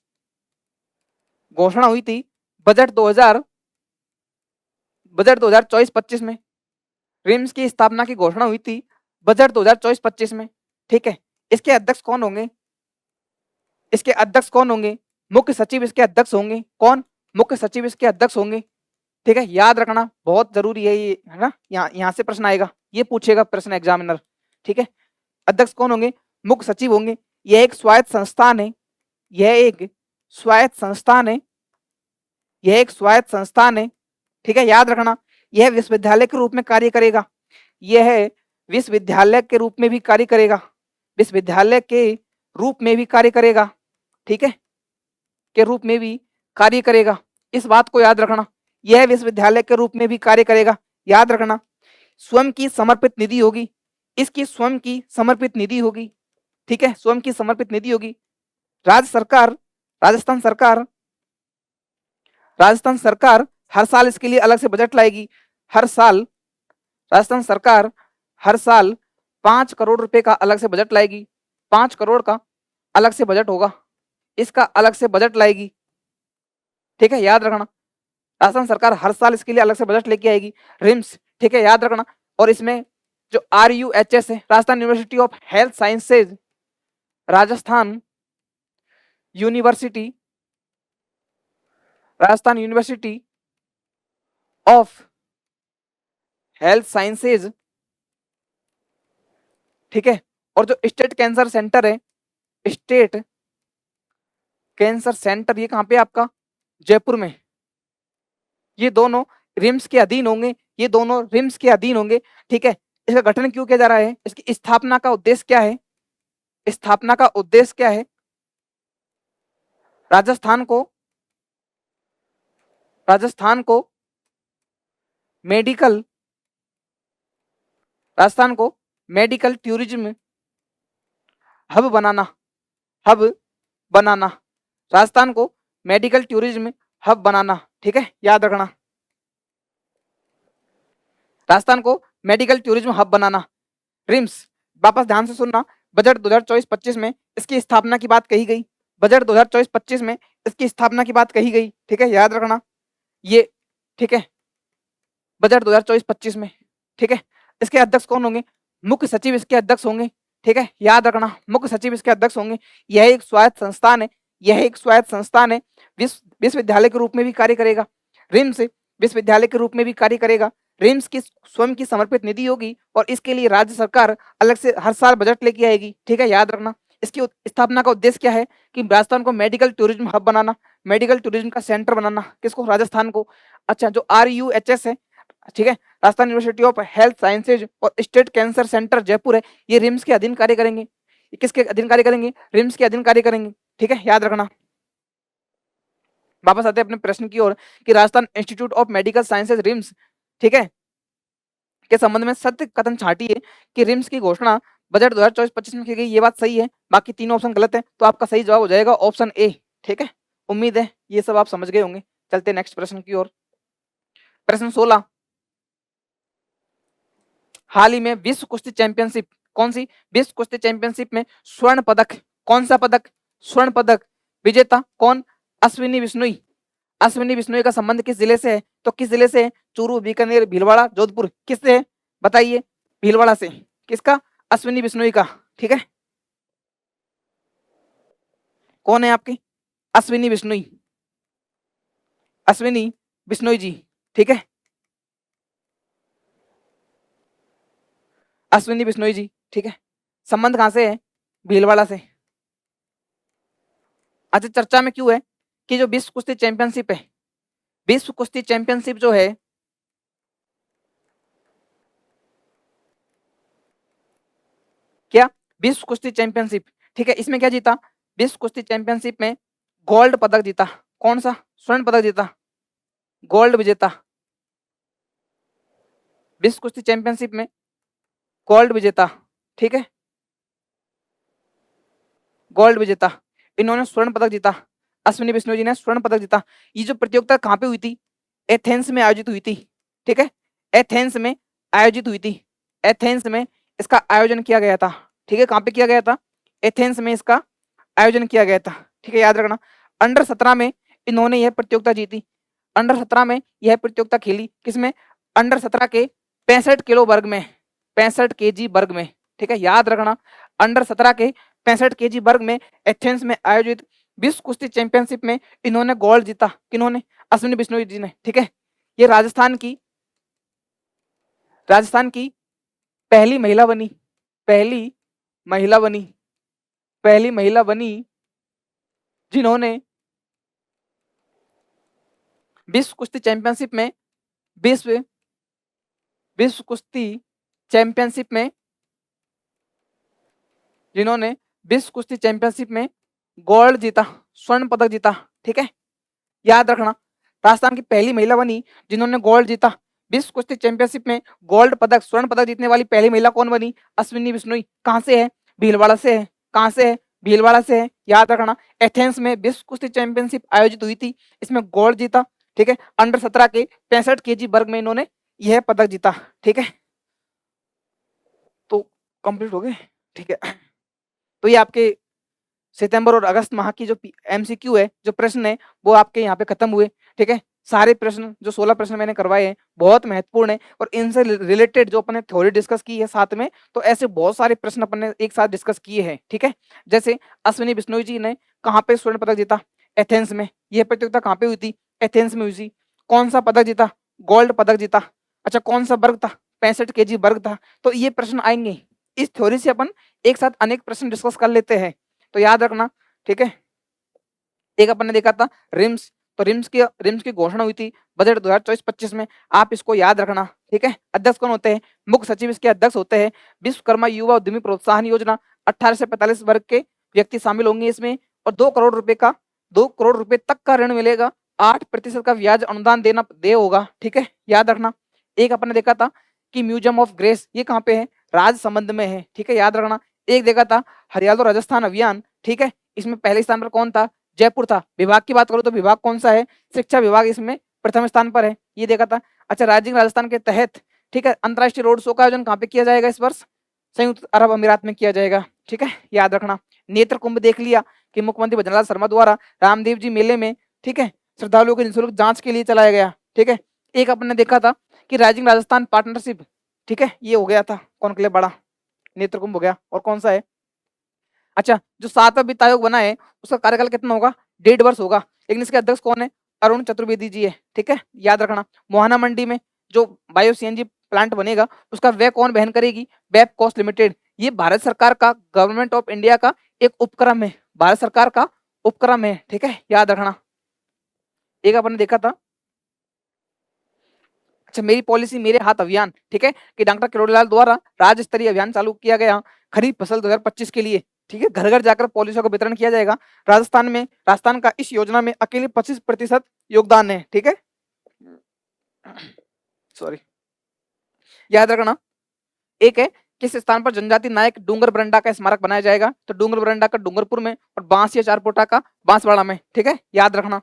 S1: घोषणा हुई थी बजट 2024-25 में। रिम्स की स्थापना की घोषणा हुई थी बजट 2024-25 में। ठीक है, इसके अध्यक्ष कौन होंगे? इसके अध्यक्ष कौन होंगे? मुख्य सचिव इसके अध्यक्ष होंगे। कौन? मुख्य सचिव इसके अध्यक्ष होंगे। ठीक है, याद रखना, बहुत जरूरी है ये, है ना। यहाँ से प्रश्न आएगा, ये पूछेगा प्रश्न एग्जामिनर। ठीक है, अध्यक्ष कौन होंगे? मुख्य सचिव होंगे। यह एक स्वायत्त संस्थान है, यह एक स्वायत्त संस्थान है, यह एक स्वायत्त संस्थान है। ठीक है, याद रखना, यह विश्वविद्यालय के रूप में कार्य करेगा, यह विश्वविद्यालय के रूप में भी कार्य करेगा, विश्वविद्यालय के रूप में भी कार्य करेगा। ठीक है, के रूप में भी कार्य करेगा, इस बात को याद रखना। यह विश्वविद्यालय के रूप में भी कार्य करेगा, याद रखना। स्वयं की समर्पित निधि होगी, इसकी स्वयं की समर्पित निधि होगी, ठीक है, स्वयं की समर्पित निधि होगी। राज्य सरकार, राजस्थान सरकार, राजस्थान सरकार हर साल इसके लिए अलग से बजट लाएगी। हर साल राजस्थान सरकार हर साल 5 करोड़ रुपए का अलग से बजट लाएगी। 5 करोड़ का अलग से बजट होगा, इसका अलग से बजट लाएगी, ठीक है, याद रखना। राजस्थान सरकार हर साल इसके लिए अलग से बजट लेके आएगी। रिम्स, ठीक है, याद रखना। और इसमें जो RUHS है, Rajasthan university of health sciences, Rajasthan university, Rajasthan university of health sciences, ठीक है। और जो स्टेट कैंसर सेंटर है, स्टेट कैंसर सेंटर, ये कहां पे आपका, जयपुर में। ये दोनों रिम्स के अधीन होंगे, ये दोनों रिम्स के अधीन होंगे, ठीक है। इसका गठन क्यों किया जा रहा है, इसकी स्थापना का उद्देश्य क्या है, स्थापना का उद्देश्य क्या है, राजस्थान को, राजस्थान को मेडिकल, राजस्थान को मेडिकल टूरिज्म हब बनाना, हब बनाना, राजस्थान को मेडिकल टूरिज्म हब बनाना, ठीक है, याद रखना। राजस्थान को मेडिकल टूरिज्म हब बनाना। रिम्स, वापस ध्यान से सुनना, बजट 2024-25 में इसकी स्थापना की बात कही गई, बजट 2024-25 में इसकी स्थापना की बात कही गई, ठीक है, याद रखना ये, ठीक है, बजट 2024-25 में, ठीक है। इसके अध्यक्ष कौन होंगे, मुख्य सचिव इसके अध्यक्ष होंगे, ठीक है, याद रखना, मुख्य सचिव इसके अध्यक्ष होंगे। यह एक स्वायत्त संस्थान है, यह एक स्वायत्त संस्थान है, विश्वविद्यालय के रूप में भी कार्य करेगा। रिम्स विश्वविद्यालय के रूप में भी कार्य करेगा। रिम्स की स्वयं की समर्पित निधि होगी और इसके लिए राज्य सरकार अलग से हर साल बजट लेके आएगी, ठीक है, याद रखना। इसकी स्थापना का उद्देश्य क्या है कि राजस्थान को मेडिकल टूरिज्म हब बनाना, मेडिकल टूरिज्म का सेंटर बनाना, किसको, राजस्थान को। अच्छा, जो RUHS है, ठीक है, Rajasthan university of health sciences और स्टेट कैंसर सेंटर जयपुर है, ये रिम्स के अधीन कार्य करेंगे। ये किसके अधीन कार्य करेंगे, रिम्स के अधीन कार्य करेंगे, ठीक है, याद रखना। वापस आते हैं अपने प्रश्न की ओर कि Rajasthan institute of medical sciences RIMS, ठीक है, के संबंध में सत्य कथन छांटिए कि रिम्स की घोषणा बजट 2024-25 में की गई, ये बात सही है, बाकी तीनों ऑप्शन गलत है, तो आपका सही जवाब हो जाएगा ऑप्शन ए, ठीक है। उम्मीद है ये सब आप समझ गए होंगे। चलते नेक्स्ट प्रश्न की ओर। प्रश्न 16, हाल ही में विश्व कुश्ती चैंपियनशिप, कौन सी, विश्व कुश्ती चैंपियनशिप में स्वर्ण पदक, कौन सा पदक, स्वर्ण पदक विजेता कौन, अश्विनी बिश्नोई। अश्विनी बिश्नोई का संबंध किस जिले से है, तो किस जिले से है, चूरू, बीकानेर, भीलवाड़ा, जोधपुर, किससे है बताइए, भीलवाड़ा से, किसका, अश्विनी बिश्नोई का, ठीक है। कौन है आपके, अश्विनी बिश्नोई, अश्विनी बिश्नोई जी, ठीक है, अश्विनी बिश्नोई जी, ठीक है। संबंध कहां से है, भीलवाड़ा से। अच्छा, चर्चा में क्यों है कि जो विश्व कुश्ती चैंपियनशिप है, विश्व कुश्ती चैंपियनशिप जो है, क्या, विश्व कुश्ती चैंपियनशिप, ठीक है, इसमें क्या जीता, विश्व कुश्ती चैंपियनशिप में गोल्ड पदक जीता, कौन सा, स्वर्ण पदक जीता, गोल्ड विजेता, विश्व कुश्ती चैंपियनशिप में गोल्ड विजेता, ठीक है, गोल्ड विजेता, इन्होंने स्वर्ण पदक जीता, अश्विनी बिश्नोई जी ने स्वर्ण पदक जीता। ये जो प्रतियोगिता कहां पे हुई थी, एथेंस में आयोजित हुई थी, ठीक है, एथेंस में आयोजित हुई थी, एथेंस में इसका आयोजन किया गया था, ठीक है, कहां पे किया गया था, एथेंस में इसका आयोजन किया गया था, ठीक है, याद रखना। अंडर 17 में इन्होंने यह प्रतियोगिता जीती, अंडर 17 में यह प्रतियोगिता खेली, किसमें, अंडर 17 के 65 किलो वर्ग में, 65 kg वर्ग में, ठीक है, याद रखना। अंडर 17 के 65 kg वर्ग में एथेंस में आयोजित विश्व कुश्ती चैंपियनशिप में इन्होंने गोल्ड जीता, किन्होंने, अश्विनी बिश्नोई जी ने, ठीक है। ये राजस्थान की पहली महिला बनी, पहली महिला बनी, पहली महिला बनी जिन्होंने विश्व कुश्ती चैंपियनशिप में, विश्व विश्व कुश्ती चैंपियनशिप में, जिन्होंने विश्व कुश्ती चैंपियनशिप में गोल्ड जीता, स्वर्ण पदक जीता, ठीक है, याद रखना। राजस्थान की पहली महिला बनी जिन्होंने गोल्ड जीता विश्व कुश्ती चैंपियनशिप में गोल्ड पदक, स्वर्ण पदक जीतने वाली पहली महिला कौन बनी? अश्विनी बिश्नोई। कहाँ से है? भीलवाड़ा से है। कहाँ से है? भीलवाड़ा से है, याद रखना। एथेंस में विश्व कुश्ती चैंपियनशिप आयोजित हुई थी, इसमें गोल्ड जीता। ठीक है, अंडर 17 के 65 केजी वर्ग में इन्होंने यह पदक जीता। ठीक है, तो कंप्लीट हो गए। ठीक है, तो ये आपके सितंबर और अगस्त माह की जो एमसीक्यू है, जो प्रश्न है, वो आपके यहाँ पे खत्म हुए। ठीक है, सारे प्रश्न जो 16 प्रश्न मैंने करवाए हैं बहुत महत्वपूर्ण है, और इनसे रिलेटेड जो अपने थ्योरी डिस्कस की है साथ में, तो ऐसे बहुत सारे प्रश्न अपन ने एक साथ डिस्कस किए हैं। ठीक है, जैसे अश्विनी बिश्नोई जी ने कहाँ पे स्वर्ण पदक जीता? एथेंस में। यह प्रतियोगिता कहाँ पे हुई थी? एथेंस में हुई थी। कौन सा पदक जीता? गोल्ड पदक जीता। अच्छा, कौन सा वर्ग था? 65 केजी वर्ग था। तो ये प्रश्न आएंगे, इस थ्योरी से अपन एक साथ अनेक प्रश्न डिस्कस कर लेते हैं, तो याद रखना। ठीक है, एक अपन ने देखा था रिम्स, तो रिम्स की घोषणा हुई थी बजट 2024-25 में, आप इसको याद रखना। ठीक है, अध्यक्ष कौन होते हैं? मुख्य सचिव इसके अध्यक्ष होते हैं। विश्वकर्मा युवा उद्यमी प्रोत्साहन योजना, 18 से 45 वर्ग के व्यक्ति शामिल होंगे इसमें, और 2 करोड़ रुपए तक का ऋण मिलेगा, 8% का ब्याज अनुदान दे होगा। ठीक है, याद रखना। एक अपन ने देखा था कि म्यूजियम ऑफ ग्रेस, ये कहाँ पे है? राजसमंद में है। ठीक है, याद रखना। एक देखा था हरियाणा राजस्थान अभियान। ठीक है, इसमें पहले स्थान पर कौन था? जयपुर था। विभाग की बात करूं तो विभाग कौन सा है? शिक्षा विभाग इसमें प्रथम स्थान पर है, ये देखा था। अच्छा, राइजिंग राजस्थान के तहत, ठीक है, अंतरराष्ट्रीय रोड शो का आयोजन कहाँ पे किया जाएगा इस वर्ष? संयुक्त अरब अमीरात में किया जाएगा। ठीक है, याद रखना। नेत्र कुंभ देख लिया कि मुख्यमंत्री भजनलाल शर्मा द्वारा रामदेव जी मेले में, ठीक है, श्रद्धालुओं की निःशुल्क जांच के लिए चलाया गया। ठीक है, एक अपन ने देखा था कि राइजिंग राजस्थान पार्टनरशिप, ठीक है, ये हो गया था कॉन्क्लेव बड़ा, नेत्र कुंभ हो गया। और कौन सा है? अच्छा, जो 7वां वित्त आयोग बना है उसका कार्यकाल कितना होगा? 1.5 वर्ष होगा, लेकिन इसके अध्यक्ष कौन है? अरुण चतुर्वेदी जी है। ठीक है, याद रखना। मोहाना मंडी में जो बायो सीएनजी प्लांट बनेगा उसका व्यय कौन वहन करेगी? वेबकॉस्ट लिमिटेड। ये भारत सरकार का, गवर्नमेंट ऑफ इंडिया का एक उपक्रम है, भारत सरकार का उपक्रम है। ठीक है, याद रखना। एक अपन ने देखा था, अच्छा, मेरी पॉलिसी मेरे हाथ अभियान, ठीक है, कि डॉक्टर किरोड़ीलाल द्वारा राज्य स्तरीय अभियान चालू किया गया खरीफ फसल 2025 के लिए। ठीक है, घर घर जाकर पॉलिसियों का वितरण किया जाएगा। राजस्थान का इस योजना में अकेले 25% योगदान है। ठीक है, सॉरी, याद रखना। एक है, किस स्थान पर जनजाति नायक डूंगर बरंडा का स्मारक बनाया जाएगा? तो डूंगर बरंडा का डूंगरपुर में, और बांसिया चारपोटा का बांसवाड़ा में। ठीक है, याद रखना।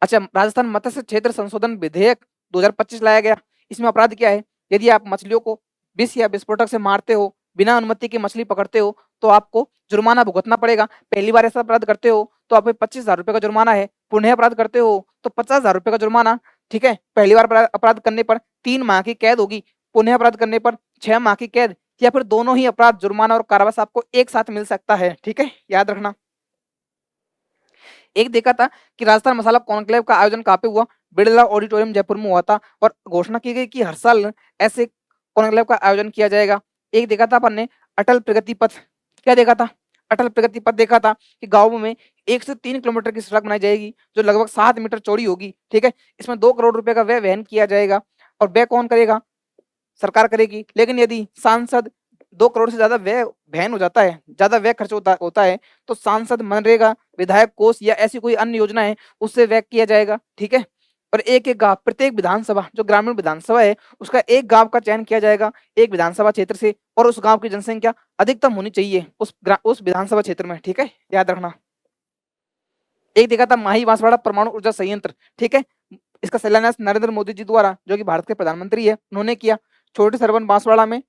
S1: अच्छा, राजस्थान मत्स्य क्षेत्र संशोधन विधेयक 2025 लाया गया। इसमें अपराध क्या है? यदि आप मछलियों को विष या विस्फोटक से मारते हो, बिना अनुमति की मछली पकड़ते हो, तो आपको जुर्माना भुगतना पड़ेगा। पहली बार ऐसा अपराध करते हो तो आपको 25,000 रुपए का जुर्माना है। पुनः अपराध करते हो तो 50,000 रुपए का जुर्माना। ठीक है, पहली बार अपराध करने पर 3 माह की कैद होगी, पुनः अपराध करने पर 6 माह की कैद, या फिर दोनों ही अपराध, जुर्माना और कारावास आपको एक साथ मिल सकता है। ठीक है, याद रखना। एक देखा था कि राजस्थान मसाला कॉन्क्लेव का आयोजन कहाँ पे हुआ? बिड़ला ऑडिटोरियम जयपुर में हुआ था, और घोषणा की गई कि हर साल ऐसे कॉन्क्लेव का आयोजन किया जाएगा। एक देखा था अपन ने अटल प्रगति पथ, क्या देखा था? अटल प्रगति पथ देखा था कि गाँव में 1 से 3 किलोमीटर की सड़क बनाई जाएगी जो लगभग 7 मीटर चौड़ी होगी। ठीक है, इसमें 2 करोड़ रुपए का व्यय वहन किया जाएगा, और व्यय कौन करेगा? सरकार करेगी। लेकिन यदि सांसद 2 करोड़ से ज्यादा व्यय वहन हो जाता है, ज्यादा व्यय खर्च होता है, तो सांसद, मनरेगा, विधायक कोष या ऐसी कोई अन्य योजना है उससे व्यय किया जाएगा। ठीक है, और एक एक गांव, प्रत्येक विधानसभा, जो ग्रामीण विधानसभा है उसका एक गांव का चयन किया जाएगा एक विधानसभा क्षेत्र से, और उस गांव की जनसंख्या अधिकतम होनी चाहिए उस विधानसभा क्षेत्र में। ठीक है, याद रखना। एक देखा था माही बांसवाड़ा परमाणु ऊर्जा संयंत्र। ठीक है, इसका शिलान्यास नरेंद्र मोदी जी द्वारा, जो कि भारत के प्रधानमंत्री है, उन्होंने किया। छोटे सरवन बांसवाड़ा में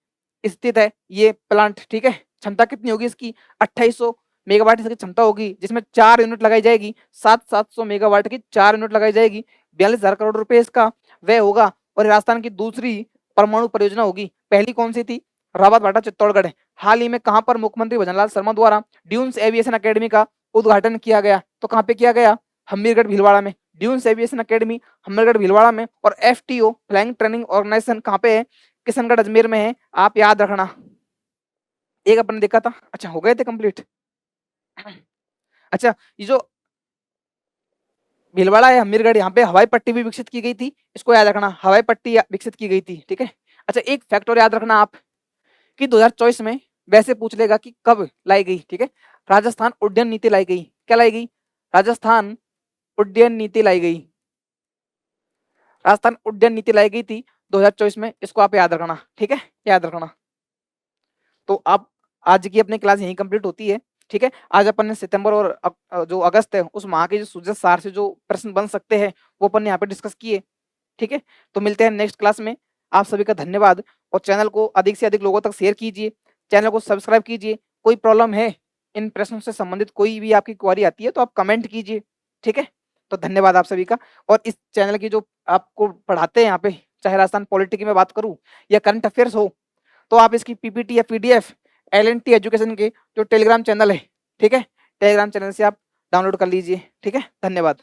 S1: स्थित है ये प्लांट। ठीक है, क्षमता कितनी होगी इसकी? 2800 मेगावाट इसकी क्षमता होगी, जिसमें 4 यूनिट लगाई जाएगी, 700 मेगावाट की 4 यूनिट लगाई जाएगी। 42,000 करोड़ रुपए इसका व्यय होगा, और राजस्थान की दूसरी परमाणु परियोजना होगी। पहली कौन सी थी? रावत भाटा चित्तौड़गढ़। हाल ही में कहां पर मुख्यमंत्री भजनलाल शर्मा द्वारा ड्यून्स एविएशन अकेडमी का उद्घाटन किया गया? तो कहां पे किया गया? हमीरगढ़ भीलवाड़ा में। Dunes aviation academy Hamirgarh Bhilwara में, और एफटीओ फ्लाइंग ट्रेनिंग ऑर्गेनाइजेशन कहां पे है? किशनगढ़ अजमेर में है, आप याद रखना। एक अपन ने देखा था। अच्छा, हो गए थे कंप्लीट। अच्छा, ये जो भीलवाड़ा है, हमीरगढ़, यहाँ पे हवाई पट्टी भी विकसित की गई थी, इसको याद रखना, हवाई पट्टी विकसित की गई थी। ठीक है, अच्छा, एक फैक्ट और याद रखना आप, कि 2024 में वैसे पूछ लेगा कि कब लाई गई। ठीक है, राजस्थान उड्डयन नीति लाई गई। क्या लाई गई? राजस्थान उड्डयन नीति लाई गई। राजस्थान उड्डयन नीति लाई गई थी 2024 में, इसको आप याद रखना, ठीक है, याद रखना। तो आप आज की अपनी क्लास यहीं कंप्लीट होती है, ठीक है। आज अपन ने सितंबर और जो अगस्त है उस माह के जो सूचक सार से जो प्रश्न बन सकते हैं वो अपन ने यहाँ पे डिस्कस किए, ठीक है। तो मिलते हैं नेक्स्ट क्लास में। आप सभी का धन्यवाद, और चैनल को अधिक से अधिक लोगों तक शेयर कीजिए, चैनल को सब्सक्राइब कीजिए। कोई प्रॉब्लम है इन प्रश्नों से संबंधित, कोई भी आपकी क्वेरी आती है तो आप कमेंट कीजिए, ठीक है। तो धन्यवाद आप सभी का। और इस चैनल की जो आपको पढ़ाते हैं यहाँ पे, चाहे राजस्थान पॉलिटी की मैं बात करूँ या करंट अफेयर्स हो, तो आप इसकी पीपीटी या पीडीएफ एल&टी एजुकेशन के जो टेलीग्राम चैनल है, ठीक है, टेलीग्राम चैनल से आप डाउनलोड कर लीजिए, ठीक है। धन्यवाद।